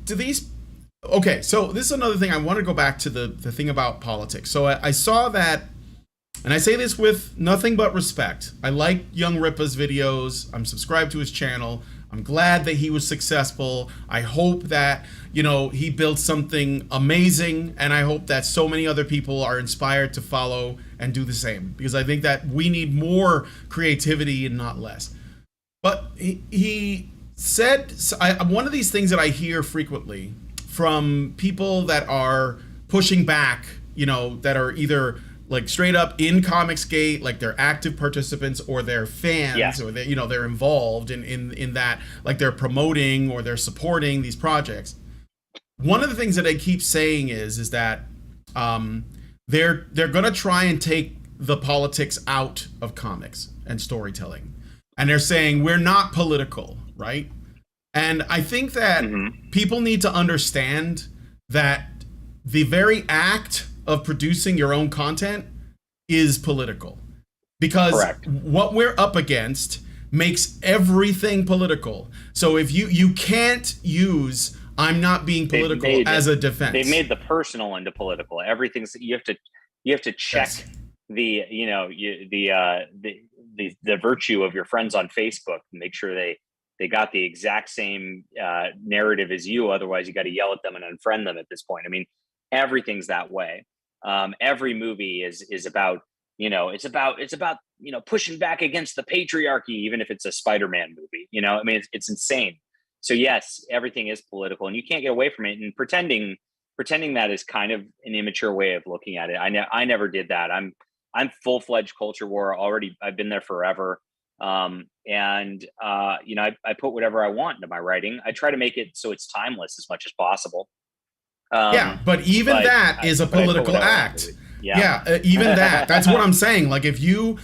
do these, okay, so this is another thing. I want to go back to the thing about politics. So I saw that, and I say this with nothing but respect. I like Young Ripa's videos. I'm subscribed to his channel. I'm glad that he was successful. I hope that, he built something amazing, and I hope that so many other people are inspired to follow and do the same, because I think that we need more creativity and not less. But he said, one of these things that I hear frequently from people that are pushing back, that are either like straight up in Comicsgate, like they're active participants, or they're fans, or they, they're involved in that, like they're promoting or they're supporting these projects. One of the things that they keep saying is that they're gonna try and take the politics out of comics and storytelling, and they're saying we're not political, right? And I think that people need to understand that the very act of producing your own content is political, because what we're up against makes everything political. So if you can't use "I'm not being political" as a defense. They've made the personal into political. Everything's, you have to check the virtue of your friends on Facebook and make sure they got the exact same narrative as you. Otherwise, you got to yell at them and unfriend them at this point. I mean, everything's that way. Every movie is about, it's about pushing back against the patriarchy, even if it's a Spider-Man movie. I mean, it's insane. So yes, everything is political, and you can't get away from it. And pretending that is kind of an immature way of looking at it. I never did that. I'm full-fledged culture war already. I've been there forever. I put whatever I want into my writing. I try to make it so it's timeless as much as possible. But that is a political act. Even that's what I'm saying. Like if you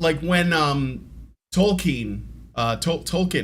like, when Tolkien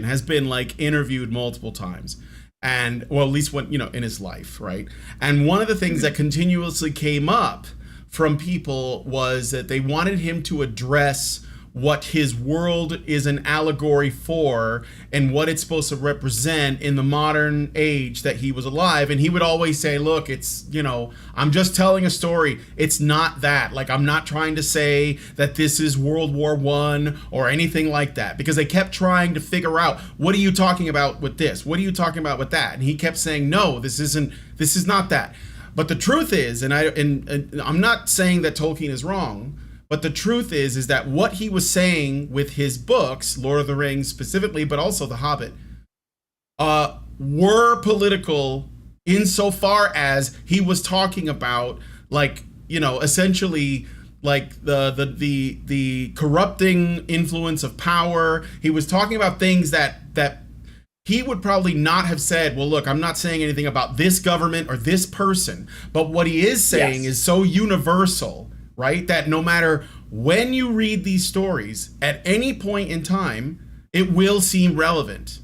has been like interviewed multiple times, and at least when in his life, right? And one of the things that continuously came up from people was that they wanted him to address what his world is an allegory for and what it's supposed to represent in the modern age that he was alive. And he would always say, look, it's, I'm just telling a story. It's not that. Like, I'm not trying to say that this is World War I or anything like that, because they kept trying to figure out, what are you talking about with this? What are you talking about with that? And he kept saying, no, this is not that. But the truth is, and I'm not saying that Tolkien is wrong, but the truth is that what he was saying with his books, Lord of the Rings specifically, but also The Hobbit, were political insofar as he was talking about, like, essentially, like the corrupting influence of power. He was talking about things that he would probably not have said, well, look, I'm not saying anything about this government or this person, but what he is saying is so universal, right? That no matter when you read these stories, at any point in time, it will seem relevant,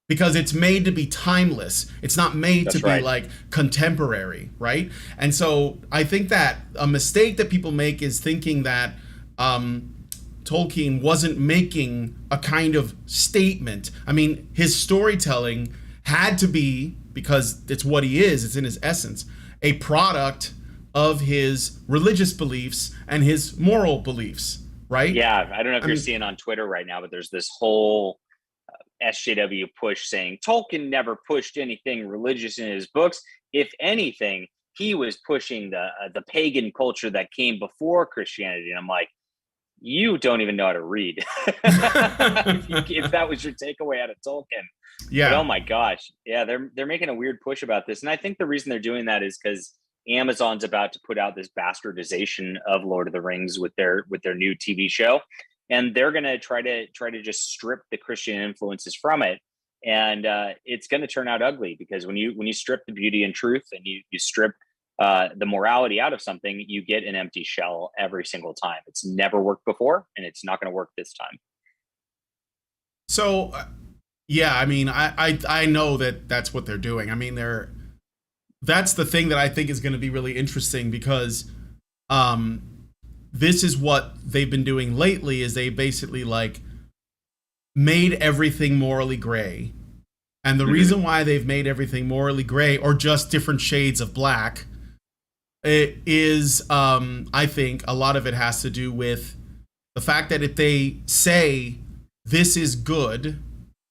because it's made to be timeless. It's not made to be like contemporary, right? And so I think that a mistake that people make is thinking that Tolkien wasn't making a kind of statement. I mean, his storytelling had to be, because it's what he is, it's in his essence, a product of his religious beliefs and his moral beliefs, right? Yeah, I don't know if you're seeing on Twitter right now, but there's this whole SJW push saying Tolkien never pushed anything religious in his books. If anything, he was pushing the pagan culture that came before Christianity. And I'm like, you don't even know how to read. if that was your takeaway out of Tolkien. Yeah. But, oh my gosh. Yeah, they're making a weird push about this. And I think the reason they're doing that is because Amazon's about to put out this bastardization of Lord of the Rings with their new TV show, and they're going to try to just strip the Christian influences from it, and it's going to turn out ugly, because when you strip the beauty and truth, and you strip the morality out of something, you get an empty shell every single time. It's never worked before, and it's not going to work this time. So, yeah, I mean, I know that that's what they're doing. I mean, that's the thing that I think is going to be really interesting, because this is what they've been doing lately, is they basically like made everything morally gray. And the reason why they've made everything morally gray, or just different shades of black, it is, I think a lot of it has to do with the fact that if they say this is good,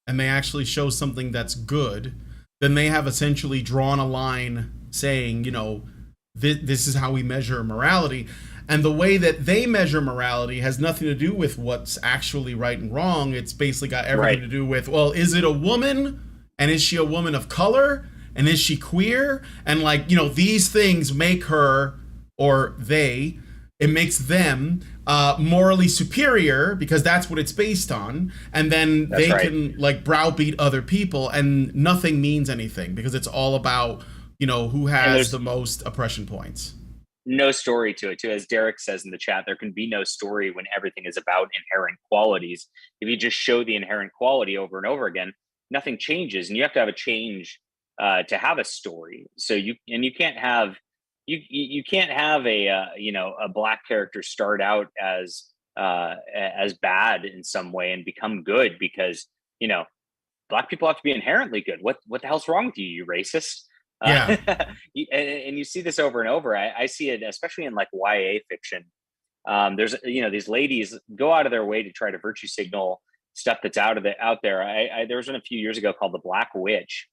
and they actually show something that's good, then they have essentially drawn a line saying, you know, this is how we measure morality. And the way that they measure morality has nothing to do with what's actually right and wrong. It's basically got everything to do with, well, is it a woman? And is she a woman of color? And is she queer? And like, you know, these things make her, or it makes them morally superior, because that's what it's based on. And then they can like browbeat other people, and nothing means anything, because it's all about, you know, who has the most oppression points. No story to it, too. As Derek says in the chat, there can be no story when everything is about inherent qualities. If you just show the inherent quality over and over again, nothing changes, and you have to have a change to have a story. So you can't have a black character start out as bad in some way and become good, because, you know, black people have to be inherently good. What the hell's wrong with you, you racist? Yeah. And you see this over and over. I see it especially in like YA fiction. There's, you know, these ladies go out of their way to try to virtue signal stuff that's out there. There was one a few years ago called The Black Witch,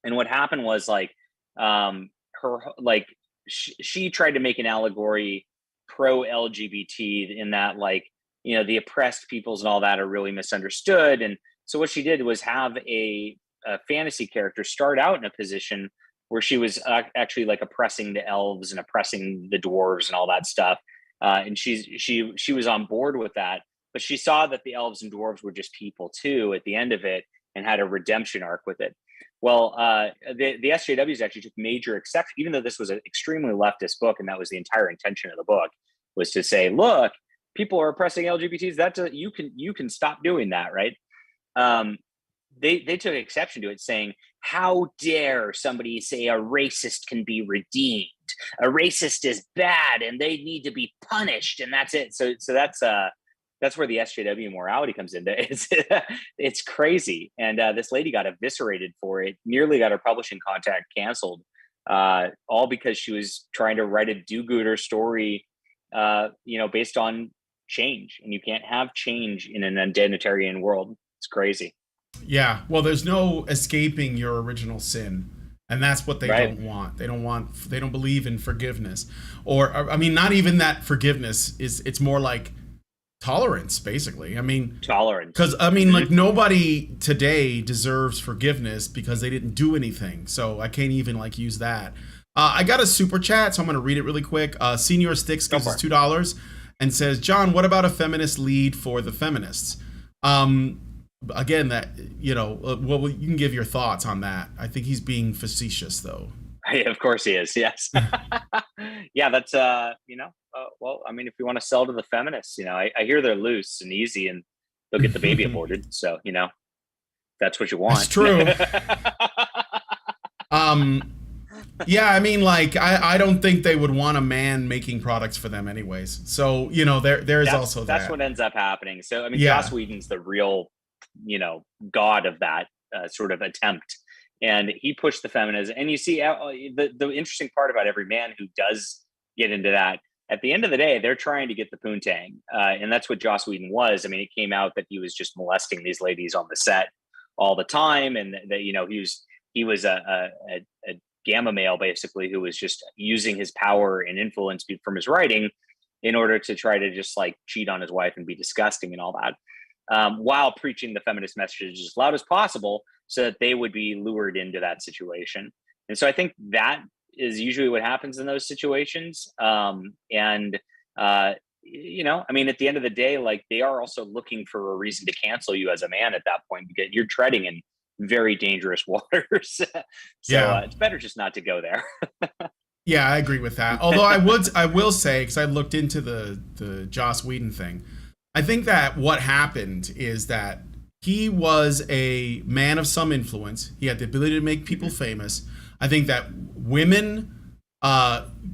and what happened was like she tried to make an allegory pro LGBT, in that, like, you know, the oppressed peoples and all that are really misunderstood. And so what she did was have a fantasy character start out in a position where she was actually like oppressing the elves and oppressing the dwarves and all that stuff. And she was on board with that, but she saw that the elves and dwarves were just people too at the end of it, and had a redemption arc with it. Well, the SJWs actually took major exception, even though this was an extremely leftist book, and that was the entire intention of the book, was to say, look, people are oppressing LGBTs. You can stop doing that, right? They took exception to it, saying, how dare somebody say a racist can be redeemed? A racist is bad and they need to be punished, and that's it. So that's where the SJW morality comes in. It's crazy. And this lady got eviscerated for it, nearly got her publishing contract canceled, all because she was trying to write a do-gooder story, based on change. And you can't have change in an identitarian world. It's crazy. Yeah. Well, there's no escaping your original sin. And that's what they don't want. They don't believe in forgiveness. Or, I mean, not even that forgiveness it's more like tolerance, basically. I mean, tolerance. Because, I mean, like, nobody today deserves forgiveness because they didn't do anything. So I can't even, like, use that. I got a super chat, so I'm going to read it really quick. Senior Sticks gives us $2 and says, John, what about a feminist lead for the feminists? Again, that, you can give your thoughts on that. I think he's being facetious, though. Yeah, of course he is. Yes. Yeah, that's, well, I mean, if you want to sell to the feminists, I hear they're loose and easy and they'll get the baby aborted. So, that's what you want. That's true. Yeah, I mean, like, I don't think they would want a man making products for them anyways. So, there's also that. That's what ends up happening. So, I mean, Joss Whedon's the real, god of that sort of attempt. And he pushed the feminism. And you see the interesting part about every man who does get into that, at the end of the day, they're trying to get the poontang. And that's what Joss Whedon was. I mean, it came out that he was just molesting these ladies on the set all the time. And that, he was a gamma male, basically, who was just using his power and influence from his writing in order to try to just like cheat on his wife and be disgusting and all that. While preaching the feminist message as loud as possible so that they would be lured into that situation. And so I think that is usually what happens in those situations. I mean, at the end of the day, like, they are also looking for a reason to cancel you as a man at that point, because you're treading in very dangerous waters. So it's better just not to go there. Yeah, I agree with that. Although I will say, because I looked into the Joss Whedon thing, I think that what happened is that he was a man of some influence. He had the ability to make people famous. I think that women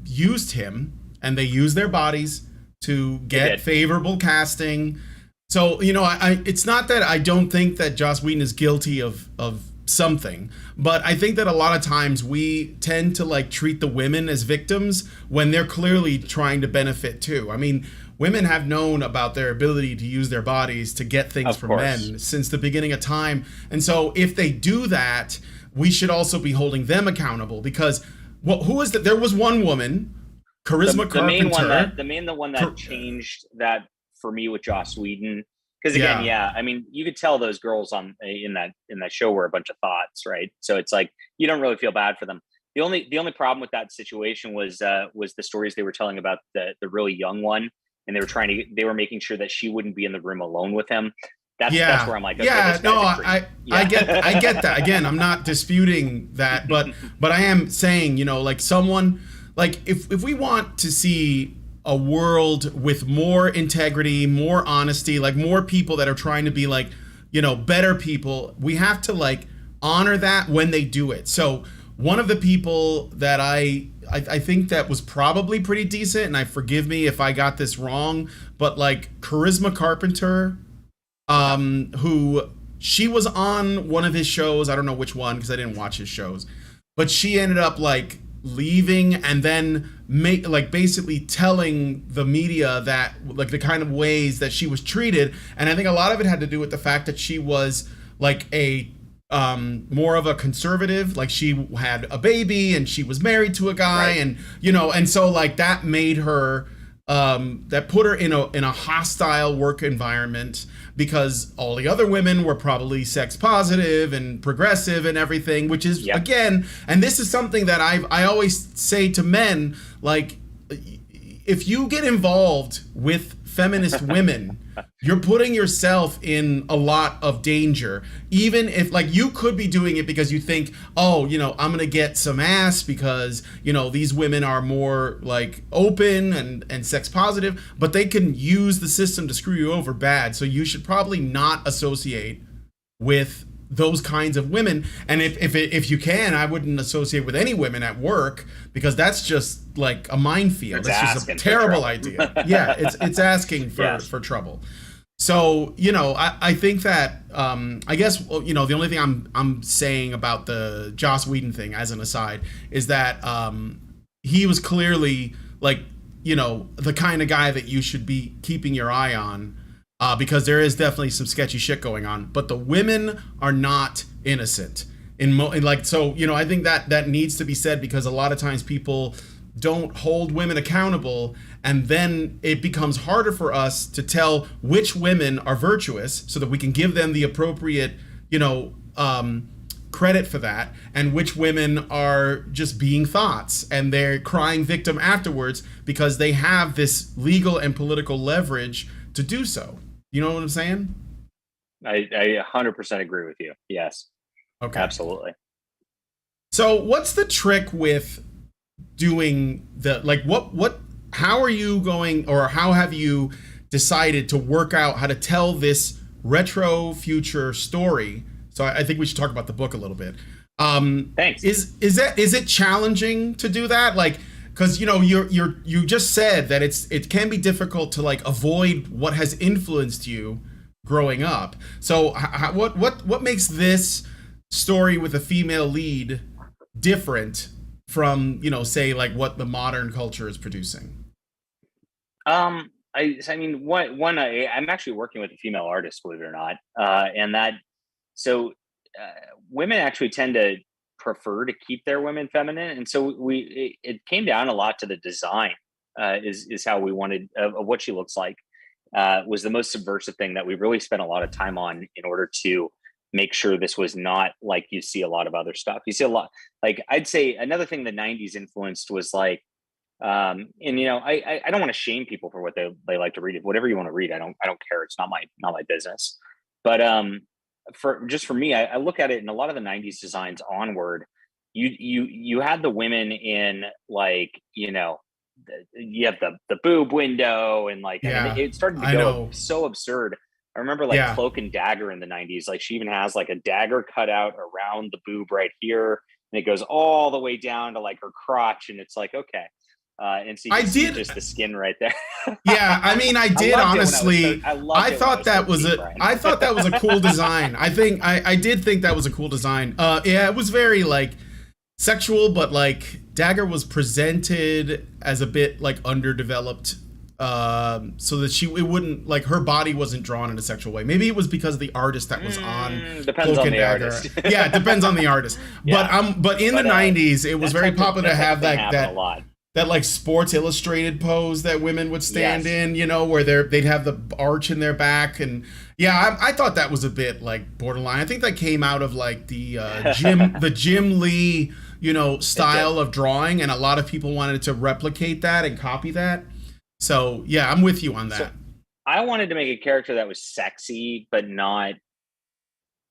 used him, and they used their bodies to get favorable casting. So, you know, it's not that I don't think that Joss Whedon is guilty of something, but I think that a lot of times we tend to like treat the women as victims when they're clearly trying to benefit too. I mean, women have known about their ability to use their bodies to get things from men since the beginning of time. And so if they do that, we should also be holding them accountable, because who is that? There was one woman, Charisma Carpenter. The one that changed that for me with Joss Whedon. Because again, I mean, you could tell those girls in that show were a bunch of thoughts, right? So it's like you don't really feel bad for them. The only problem with that situation was the stories they were telling about the really young one, and they were making sure that she wouldn't be in the room alone with him. That's where I'm like, okay, I get that. Again, I'm not disputing that, but I am saying, you know, like someone like if we want to see a world with more integrity, more honesty, like more people that are trying to be like, you know, better people, we have to like honor that when they do it. So one of the people that I think that was probably pretty decent, and forgive me if I got this wrong, but like Charisma Carpenter, who she was on one of his shows, I don't know which one because I didn't watch his shows, but she ended up like leaving and then basically telling the media that like the kind of ways that she was treated. And I think a lot of it had to do with the fact that she was like a more of a conservative, like she had a baby and she was married to a guy, and you know, and so like that made her that put her in a hostile work environment, because all the other women were probably sex positive and progressive and everything, which is again, and this is something that I always say to men, like if you get involved with feminist women, you're putting yourself in a lot of danger. Even if like you could be doing it because you think, oh, you know, I'm gonna get some ass because, you know, these women are more like open and sex positive, but they can use the system to screw you over bad. So you should probably not associate with those kinds of women. And if you can, I wouldn't associate with any women at work, because that's just like a minefield. That's just a terrible idea. Yeah, it's asking for trouble. So, you know, I think that I guess, you know, the only thing I'm saying about the Joss Whedon thing as an aside is that he was clearly like, you know, the kind of guy that you should be keeping your eye on. Because there is definitely some sketchy shit going on, but the women are not innocent. So, you know, I think that needs to be said, because a lot of times people don't hold women accountable, and then it becomes harder for us to tell which women are virtuous so that we can give them the appropriate, you know, credit for that, and which women are just being thoughts and they're crying victim afterwards because they have this legal and political leverage to do so. You know what I'm saying? I 100% agree with you. Yes. Okay. Absolutely. So what's the trick with doing how are you going, or how have you decided to work out how to tell this retro future story? So I think we should talk about the book a little bit. Thanks. Is it challenging to do that? Like, because, you know, you just said that it can be difficult to like avoid what has influenced you growing up. So what makes this story with a female lead different from, you know, say like what the modern culture is producing? I'm actually working with a female artist, believe it or not, women actually tend to prefer to keep their women feminine, and so it came down a lot to the design is how we wanted of what she looks like was the most subversive thing that we really spent a lot of time on in order to make sure this was not like you see a lot of other stuff. You see a lot, like I'd say another thing the 90s influenced was like and you know, I don't want to shame people for what they like to read. Whatever you want to read, I don't care. It's not my business. But for me, I look at it in a lot of the 90s designs onward, you had the women in like, you have the boob window and like, I mean, it started to go so absurd. I remember like Cloak and Dagger in the 90s. Like she even has like a dagger cut out around the boob right here, and it goes all the way down to like her crotch, and it's like, okay. And so you see just the skin right there. Yeah, I mean, I did honestly. I thought that was a cool design. I did think that was a cool design. Yeah, it was very like sexual, but like Dagger was presented as a bit like underdeveloped, so that it wouldn't like her body wasn't drawn in a sexual way. Maybe it was because of the artist that was on. Depends on the artist. Yeah, it depends on the artist. Yeah. But in the 90s, it was very popular to have that like Sports Illustrated pose that women would stand in, where they'd have the arch in their back. And yeah, I thought that was a bit like borderline. I think that came out of like the Jim Lee, style of drawing. And a lot of people wanted to replicate that and copy that. So yeah, I'm with you on that. So I wanted to make a character that was sexy, but not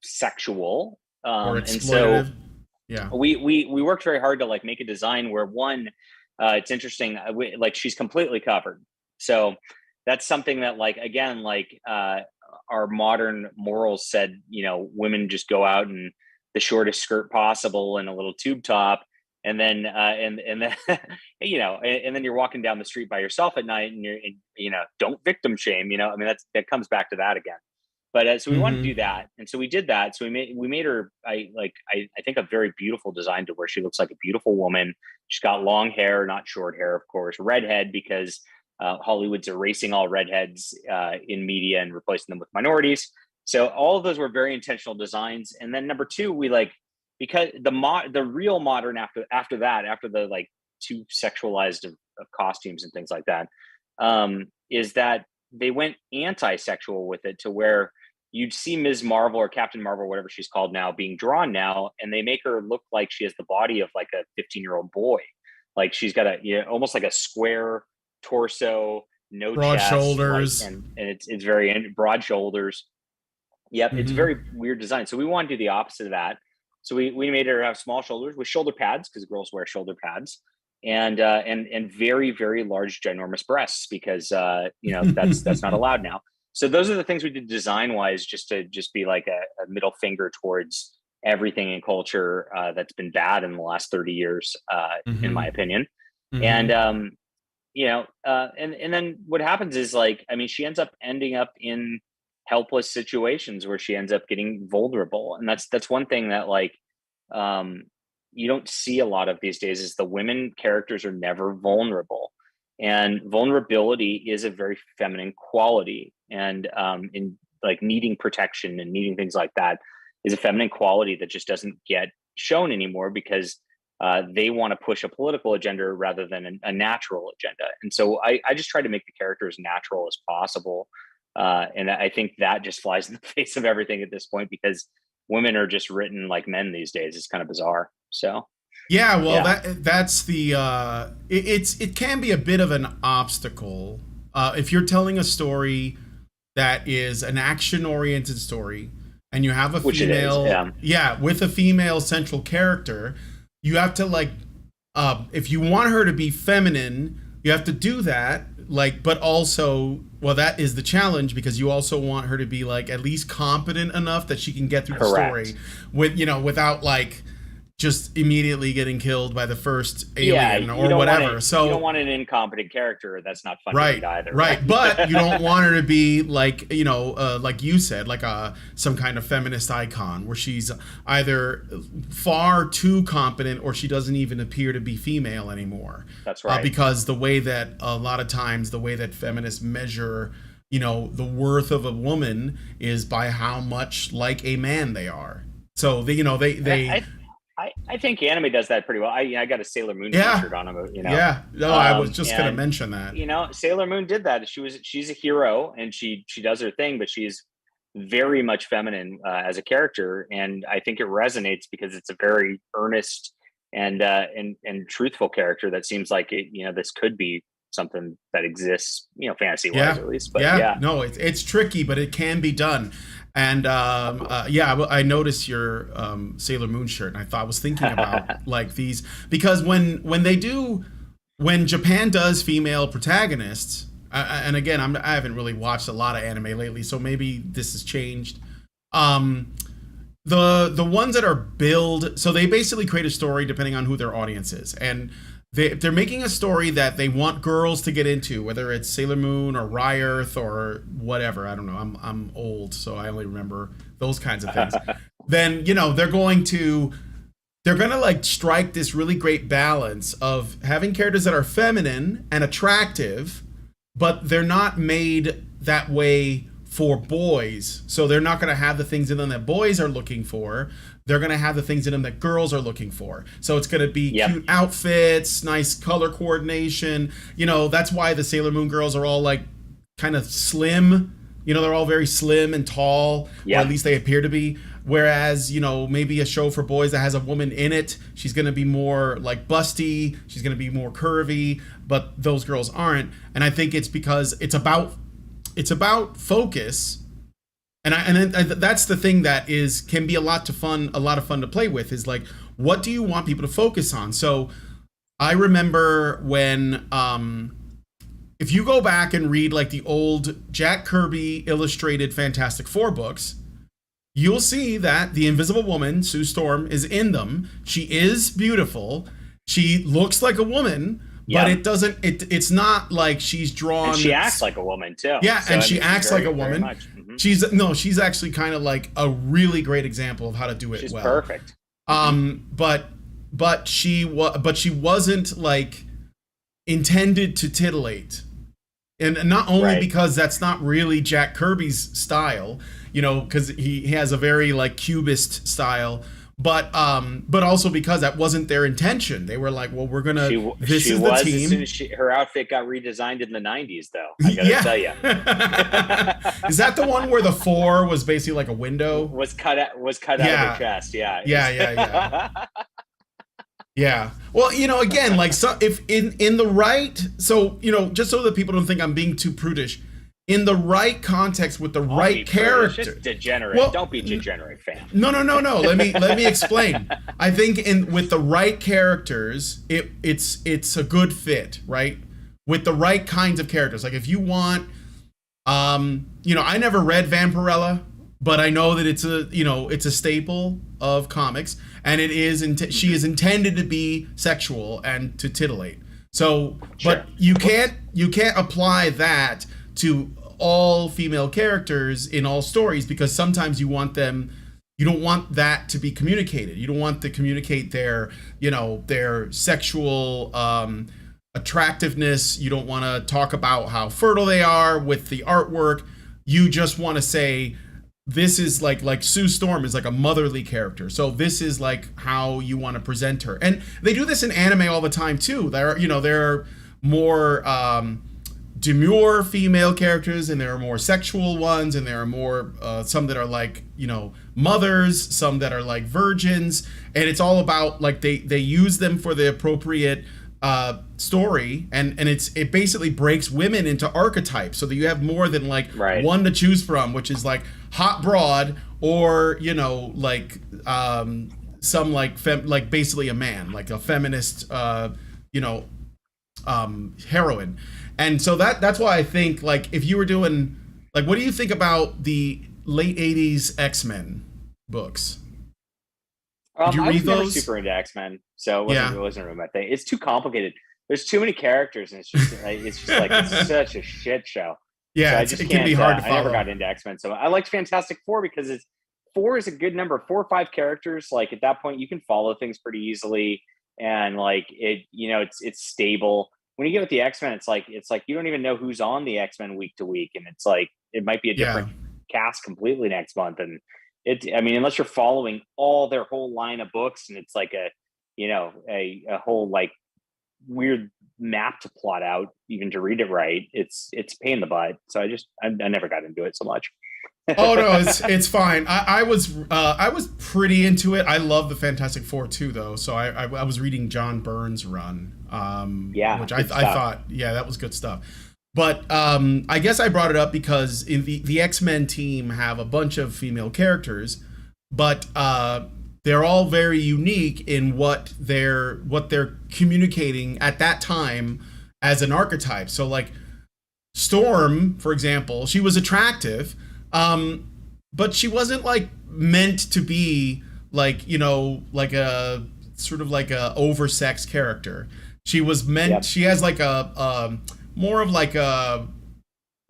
sexual. Or exploitative. And so yeah, we worked very hard to like make a design where it's interesting. Like she's completely covered. So that's something that like, again, like our modern morals said, women just go out in the shortest skirt possible and a little tube top. And then, and then, and then you're walking down the street by yourself at night and don't victim shame, I mean, that comes back to that again. But so we wanted to do that. And so we did that. So we made her, I think a very beautiful design to where she looks like a beautiful woman. She's got long hair, not short hair, of course, redhead, because Hollywood's erasing all redheads in media and replacing them with minorities. So all of those were very intentional designs. And then number two, because the real modern after the like too sexualized of costumes and things like that, is that they went anti-sexual with it to where you'd see Ms. Marvel or Captain Marvel, whatever she's called now, being drawn now, and they make her look like she has the body of like a 15-year-old boy. Like she's got almost like a square torso, no broad chest, shoulders, and it's very broad shoulders. Yep, it's very weird design. So we want to do the opposite of that. So we made her have small shoulders with shoulder pads, because girls wear shoulder pads, and very, very large, ginormous breasts, because that's not allowed now. So those are the things we did design wise, just to be like a middle finger towards everything in culture that's been bad in the last 30 years, in my opinion. And and then what happens is like, I mean, she ending up in helpless situations where she ends up getting vulnerable, and that's one thing that like you don't see a lot of these days, is the women characters are never vulnerable, and vulnerability is a very feminine quality, and in like needing protection and needing things like that is a feminine quality that just doesn't get shown anymore, because they want to push a political agenda rather than a natural agenda. And so I just try to make the character as natural as possible. And I think that just flies in the face of everything at this point, because women are just written like men these days. It's kind of bizarre. So yeah, well, that's the it can be a bit of an obstacle if you're telling a story that is an action-oriented story, and you have a female, with a female central character. You have to like, if you want her to be feminine, you have to do that. Like, but also, well, that is the challenge, because you also want her to be like at least competent enough that she can get through the story without like just immediately getting killed by the first alien or whatever. So you don't want an incompetent character. That's not fun to read either. Right. But you don't want her to be like, like you said, like some kind of feminist icon where she's either far too competent or she doesn't even appear to be female anymore. That's right. Because the way that a lot of times the way that feminists measure, the worth of a woman is by how much like a man they are. So I think anime does that pretty well. I got a Sailor Moon t-shirt on him, Yeah, no, I was just going to mention that. Sailor Moon did that. She's a hero, and she does her thing, but she's very much feminine as a character, and I think it resonates because it's a very earnest and truthful character that seems like this could be something that exists, fantasy wise at least. But no, it's tricky, but it can be done. And I noticed your Sailor Moon shirt, and I was thinking about like these, because when Japan does female protagonists, and again, I haven't really watched a lot of anime lately, so maybe this has changed. The ones that are billed, so they basically create a story depending on who their audience is, and they're making a story that they want girls to get into, whether it's Sailor Moon or Rye-Earth or whatever. I don't know. I'm old, so I only remember those kinds of things. Then they're gonna like strike this really great balance of having characters that are feminine and attractive, but they're not made that way for boys. So they're not going to have the things in them that boys are looking for. They're going to have the things in them that girls are looking for. So it's going to be cute outfits, nice color coordination. That's why the Sailor Moon girls are all like kind of slim. They're all very slim and tall, or at least they appear to be. Whereas, maybe a show for boys that has a woman in it, she's going to be more like busty. She's going to be more curvy, but those girls aren't. And I think it's because it's about focus, and that's the thing that can be a lot of fun to play with, is like, what do you want people to focus on? So I remember when if you go back and read like the old Jack Kirby illustrated Fantastic Four books, you'll see that the Invisible Woman, Sue Storm, is in them. She is beautiful. She looks like a woman. But it's not like she's drawn. And she acts like a woman too. Yeah, so, and she acts like a woman. Mm-hmm. She's actually kind of like a really great example of how to do it well. She's perfect. But she wasn't like intended to titillate. And not only because that's not really Jack Kirby's style, because he has a very like Cubist style. But also because that wasn't their intention. They were like, well, we're gonna. This is the team. As soon as her outfit got redesigned in the '90s, though. I gotta tell you. Is that the one where the 4 was basically like a window? Was cut out of her chest. Yeah. Yeah. Well, again, like, so if in the right, so just so that people don't think I'm being too prudish. In the right context with the right character. Just degenerate. Well, don't be degenerate, fam. No. Let me explain. I think with the right characters, it's a good fit, right? With the right kinds of characters. Like if you want, I never read Vampirella, but I know that it's a staple of comics, and it is she is intended to be sexual and to titillate. So, but you can't apply that to all female characters in all stories, because sometimes you don't want that to be communicated. You don't want to communicate their sexual attractiveness. You don't want to talk about how fertile they are with the artwork. You just want to say, this is like Sue Storm is like a motherly character. So this is like how you want to present her. And they do this in anime all the time too. There are more demure female characters, and there are more sexual ones, and there are more some that are like mothers, some that are like virgins, and it's all about like they use them for the appropriate story, and it basically breaks women into archetypes, so that you have more than like one to choose from, which is like hot broad, or like some like basically a man, like a feminist heroine. And so that's why I think, like, if you were doing, like, what do you think about the late 80s X-Men books? Did you read those? I was never super into X-Men, so it wasn't really my thing. It's too complicated. There's too many characters, and it's such a shit show. Yeah, so it can be hard to follow. I never got into X-Men, so I liked Fantastic Four because 4 is a good number. 4 or 5 characters. Like at that point, you can follow things pretty easily, and like it's stable. When you get with the X-Men, it's like you don't even know who's on the X-Men week to week, and it's like it might be a different cast completely next month. And unless you're following all their whole line of books, and it's like a whole like weird map to plot out, even to read it right, it's a pain in the butt. So I never got into it so much. Oh no, it's fine. I was pretty into it. I love the Fantastic Four too, though. So I was reading John Byrne's run, which I thought that was good stuff. But I guess I brought it up because in the X-Men team have a bunch of female characters, but they're all very unique in what they're communicating at that time as an archetype. So like Storm, for example, she was attractive, but she wasn't like meant to be like, you know, like a sort of like a oversexed character. She was meant. Yep. She has like a more of like a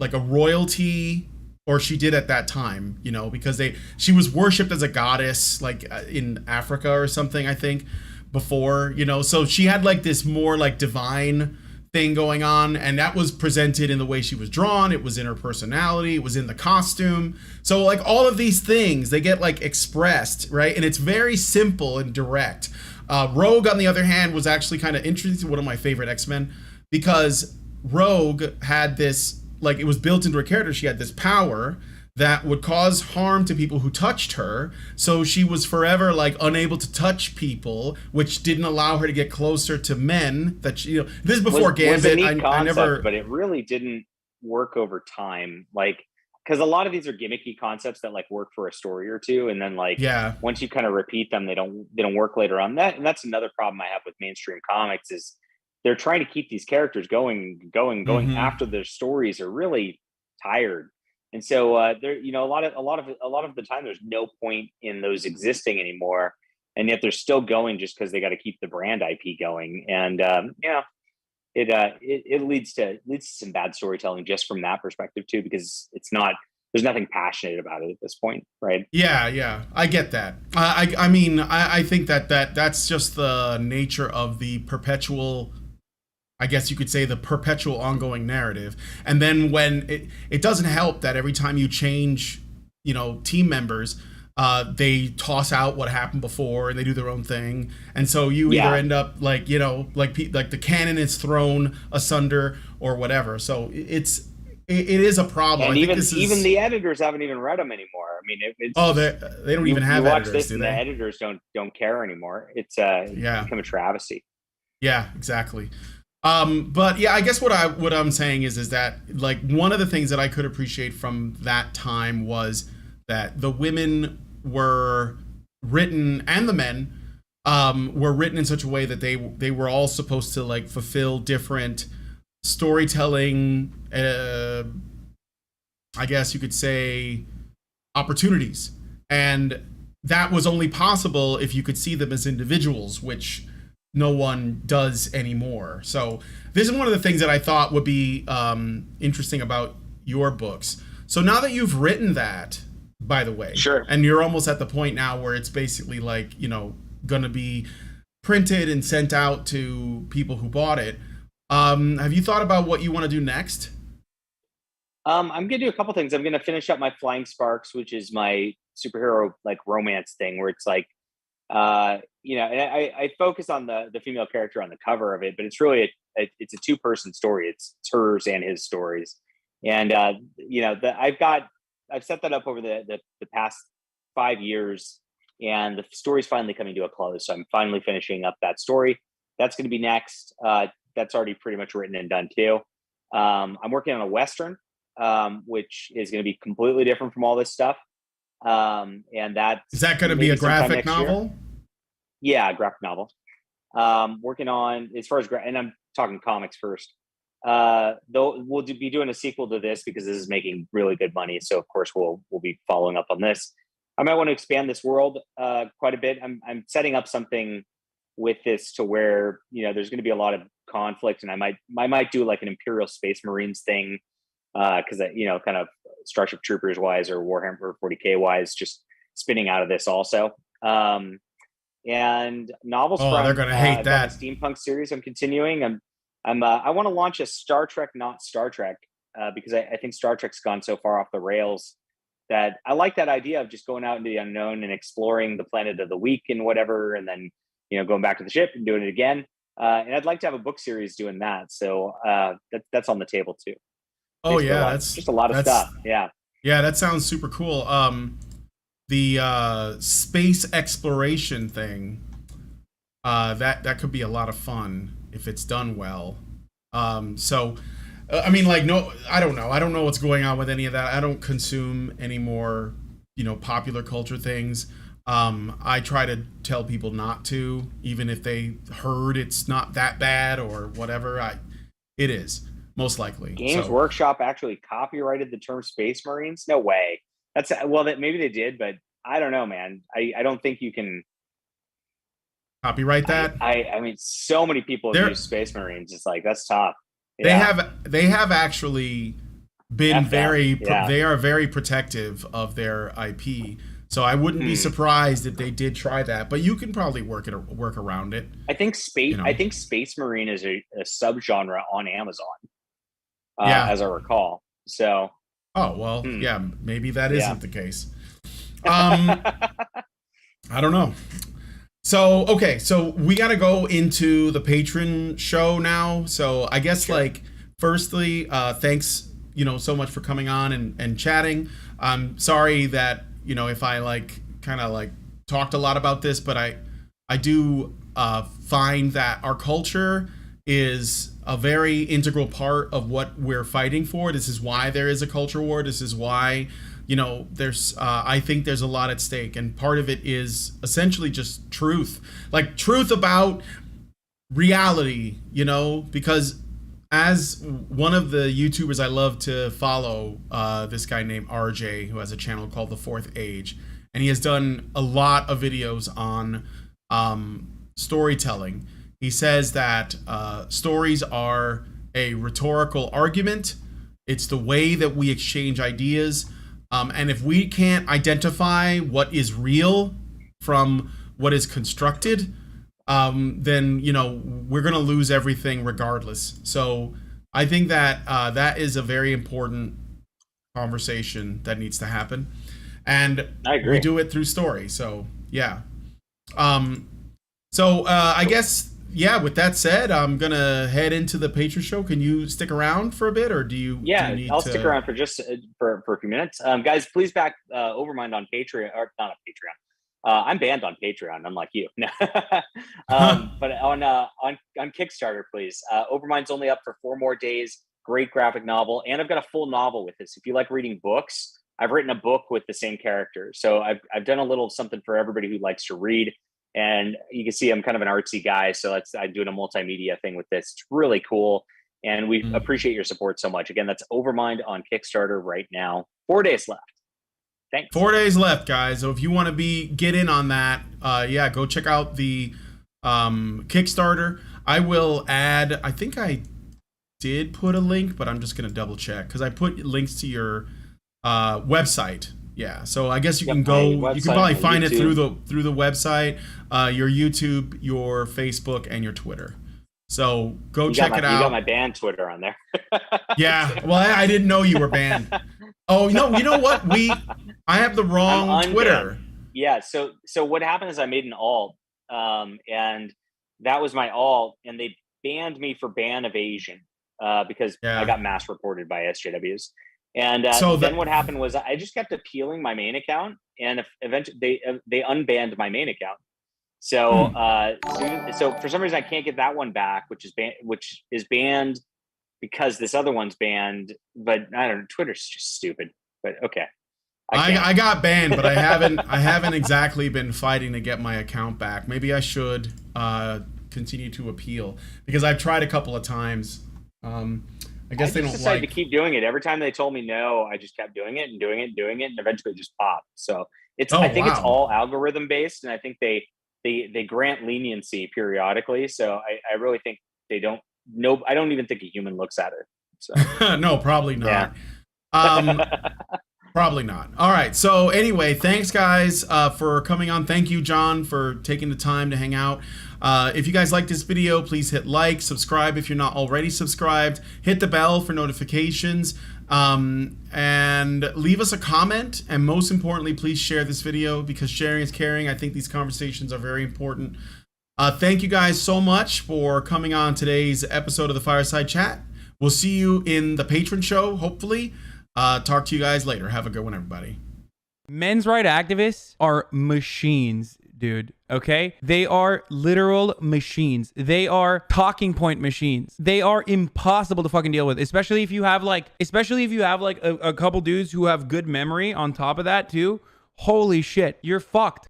royalty, or she did at that time, you know, because she was worshipped as a goddess, like in Africa or something, I think, before, you know. So she had like this more like divine thing going on, and that was presented in the way she was drawn. It was in her personality, it was in the costume. So like all of these things, they get like expressed, right? And it's very simple and direct. Rogue, on the other hand, was actually kind of interesting, one of my favorite X-Men, because Rogue had this, like, it was built into her character. She had this power that would cause harm to people who touched her. So she was forever like unable to touch people, which didn't allow her to get closer to men. That she, you know, this is before Gambit. I never, but it really didn't work over time. Like, because a lot of these are gimmicky concepts that like work for a story or two, and then like once you kind of repeat them, they don't work later on. And that's another problem I have with mainstream comics is they're trying to keep these characters going after their stories are really tired. And so there, you know, a lot of the time there's no point in those existing anymore, and yet they're still going just because they got to keep the brand IP going. And it leads to some bad storytelling just from that perspective too, because there's nothing passionate about it at this point, right? Yeah, I get that. I mean, I think that's just the nature of the perpetual, I guess you could say, the perpetual ongoing narrative. And then when it doesn't help that every time you change, you know, team members, they toss out what happened before and they do their own thing. And so you either end up like, you know, like the canon is thrown asunder or whatever. So it is a problem. And even the editors haven't even read them anymore. I mean, they don't even have editors. This, and the editors don't care anymore. It's become a travesty. Yeah, exactly. But yeah, I guess what I'm saying is that like one of the things that I could appreciate from that time was that the women were written, and the men were written in such a way that they were all supposed to like fulfill different storytelling, I guess you could say, opportunities. And that was only possible if you could see them as individuals, which no one does anymore. So this is one of the things that I thought would be interesting about your books. So now that you've written that, by the way, sure, and you're almost at the point now where it's basically like, you know, going to be printed and sent out to people who bought it, have you thought about what you want to do next? I'm gonna do a couple things. I'm gonna finish up my Flying Sparks, which is my superhero like romance thing, where it's like, you know, and I focus on the female character on the cover of it, but it's really it's a two-person story. It's hers and his stories, and you know, I've set that up over the past 5 years, and the story's finally coming to a close. So I'm finally finishing up that story. That's going to be next. That's already pretty much written and done too. I'm working on a Western, which is going to be completely different from all this stuff. And is that going to be a graphic novel? Yeah, graphic novel. Working on, as far as and I'm talking comics first. Though we'll be doing a sequel to this because this is making really good money. So of course we'll be following up on this. I might want to expand this world quite a bit. I'm setting up something with this to where, you know, there's going to be a lot of conflict, and I might do like an Imperial Space Marines thing, because you know, kind of Starship Troopers wise or Warhammer 40K wise, just spinning out of this also. And novels from they're gonna hate that steampunk series I'm continuing. I want to launch a Star Trek, not Star Trek, because I think Star Trek's gone so far off the rails that I like that idea of just going out into the unknown and exploring the planet of the week and whatever, and then, you know, going back to the ship and doing it again. And I'd like to have a book series doing that. So that's on the table too. Oh yeah, that's just a lot of stuff. Yeah, that sounds super cool. The space exploration thing, that could be a lot of fun if it's done well. So I mean, like, no, I don't know. I don't know what's going on with any of that. I don't consume any more, popular culture things. I try to tell people not to, even if they heard it's not that bad or whatever. It is most likely. Games Workshop actually copyrighted the term Space Marines? No way. Maybe they did, but I don't know, man. I don't think you can copyright that. I mean, so many people have used Space Marines. It's like, that's tough. Yeah. They have actually been they are very protective of their IP. So I wouldn't be surprised if they did try that, but you can probably work around it. I think Space Marine is a subgenre on Amazon, as I recall. So. Oh well, yeah, maybe that isn't the case. I don't know. So okay, so we got to go into the patron show now. So I guess firstly, thanks so much for coming on and chatting. I'm sorry that if I kind of talked a lot about this, but I do find that our culture is a very integral part of what we're fighting for. This is why there is a culture war. This is why there's I think there's a lot at stake, and part of it is essentially just truth about reality, because as one of the YouTubers I love to follow, this guy named RJ, who has a channel called The Fourth Age, and he has done a lot of videos on storytelling. He says that stories are a rhetorical argument. It's the way that we exchange ideas. And if we can't identify what is real from what is constructed, then we're gonna lose everything regardless. So I think that that is a very important conversation that needs to happen, and I agree. We do it through story. So yeah. I guess with that said, I'm gonna head into the patron show. Can you stick around for a bit, or do you? Yeah, do you need I'll stick around for just for a few minutes. Guys, please back Overmind on Patreon, or not on Patreon. I'm banned on Patreon, unlike you. But on Kickstarter, please. Overmind's only up for 4 more days. Great graphic novel, and I've got a full novel with this. If you like reading books, I've written a book with the same character. So I've done a little something for everybody who likes to read. And you can see I'm kind of an artsy guy, so I'm doing a multimedia thing with this. It's really cool, and we appreciate your support so much. Again, that's Overmind on Kickstarter right now. 4 days left. Thanks. 4 days left, guys. So if you want to get in on that, go check out the Kickstarter. I will add. I think I did put a link, but I'm just gonna double check because I put links to your website. Yeah, so I guess you can go. You can probably find it through the website, your YouTube, your Facebook, and your Twitter. So go check it out. You got my band Twitter on there. Yeah, well, I didn't know you were banned. Oh no, you know what? I have the wrong Twitter. Yeah. So what happened is I made an alt, and that was my alt, and they banned me for ban evasion because I got mass reported by SJWs. And then what happened was I just kept appealing my main account, and eventually they unbanned my main account. So so for some reason I can't get that one back, which is banned because this other one's banned. But I don't know, Twitter's just stupid. But okay, I got banned, but I haven't exactly been fighting to get my account back. Maybe I should continue to appeal because I've tried a couple of times. I guess they don't decided to keep doing it. Every time they told me no, I just kept doing it, and eventually it just popped. So I think it's all algorithm based, and I think they grant leniency periodically. So I really think they don't. No, I don't even think a human looks at it. So no, probably not. Yeah. Probably not. All right. So anyway, thanks guys for coming on. Thank you, John, for taking the time to hang out. If you guys like this video, please hit like, subscribe if you're not already subscribed, hit the bell for notifications, and leave us a comment. And most importantly, please share this video because sharing is caring. I think these conversations are very important. Thank you guys so much for coming on today's episode of the Fireside Chat. We'll see you in the patron show, hopefully. Talk to you guys later. Have a good one, everybody. Men's rights activists are machines. dude. Okay? They are literal machines. They are talking point machines. They are impossible to fucking deal with, especially if you have like a couple dudes who have good memory on top of that too. Holy shit, you're fucked.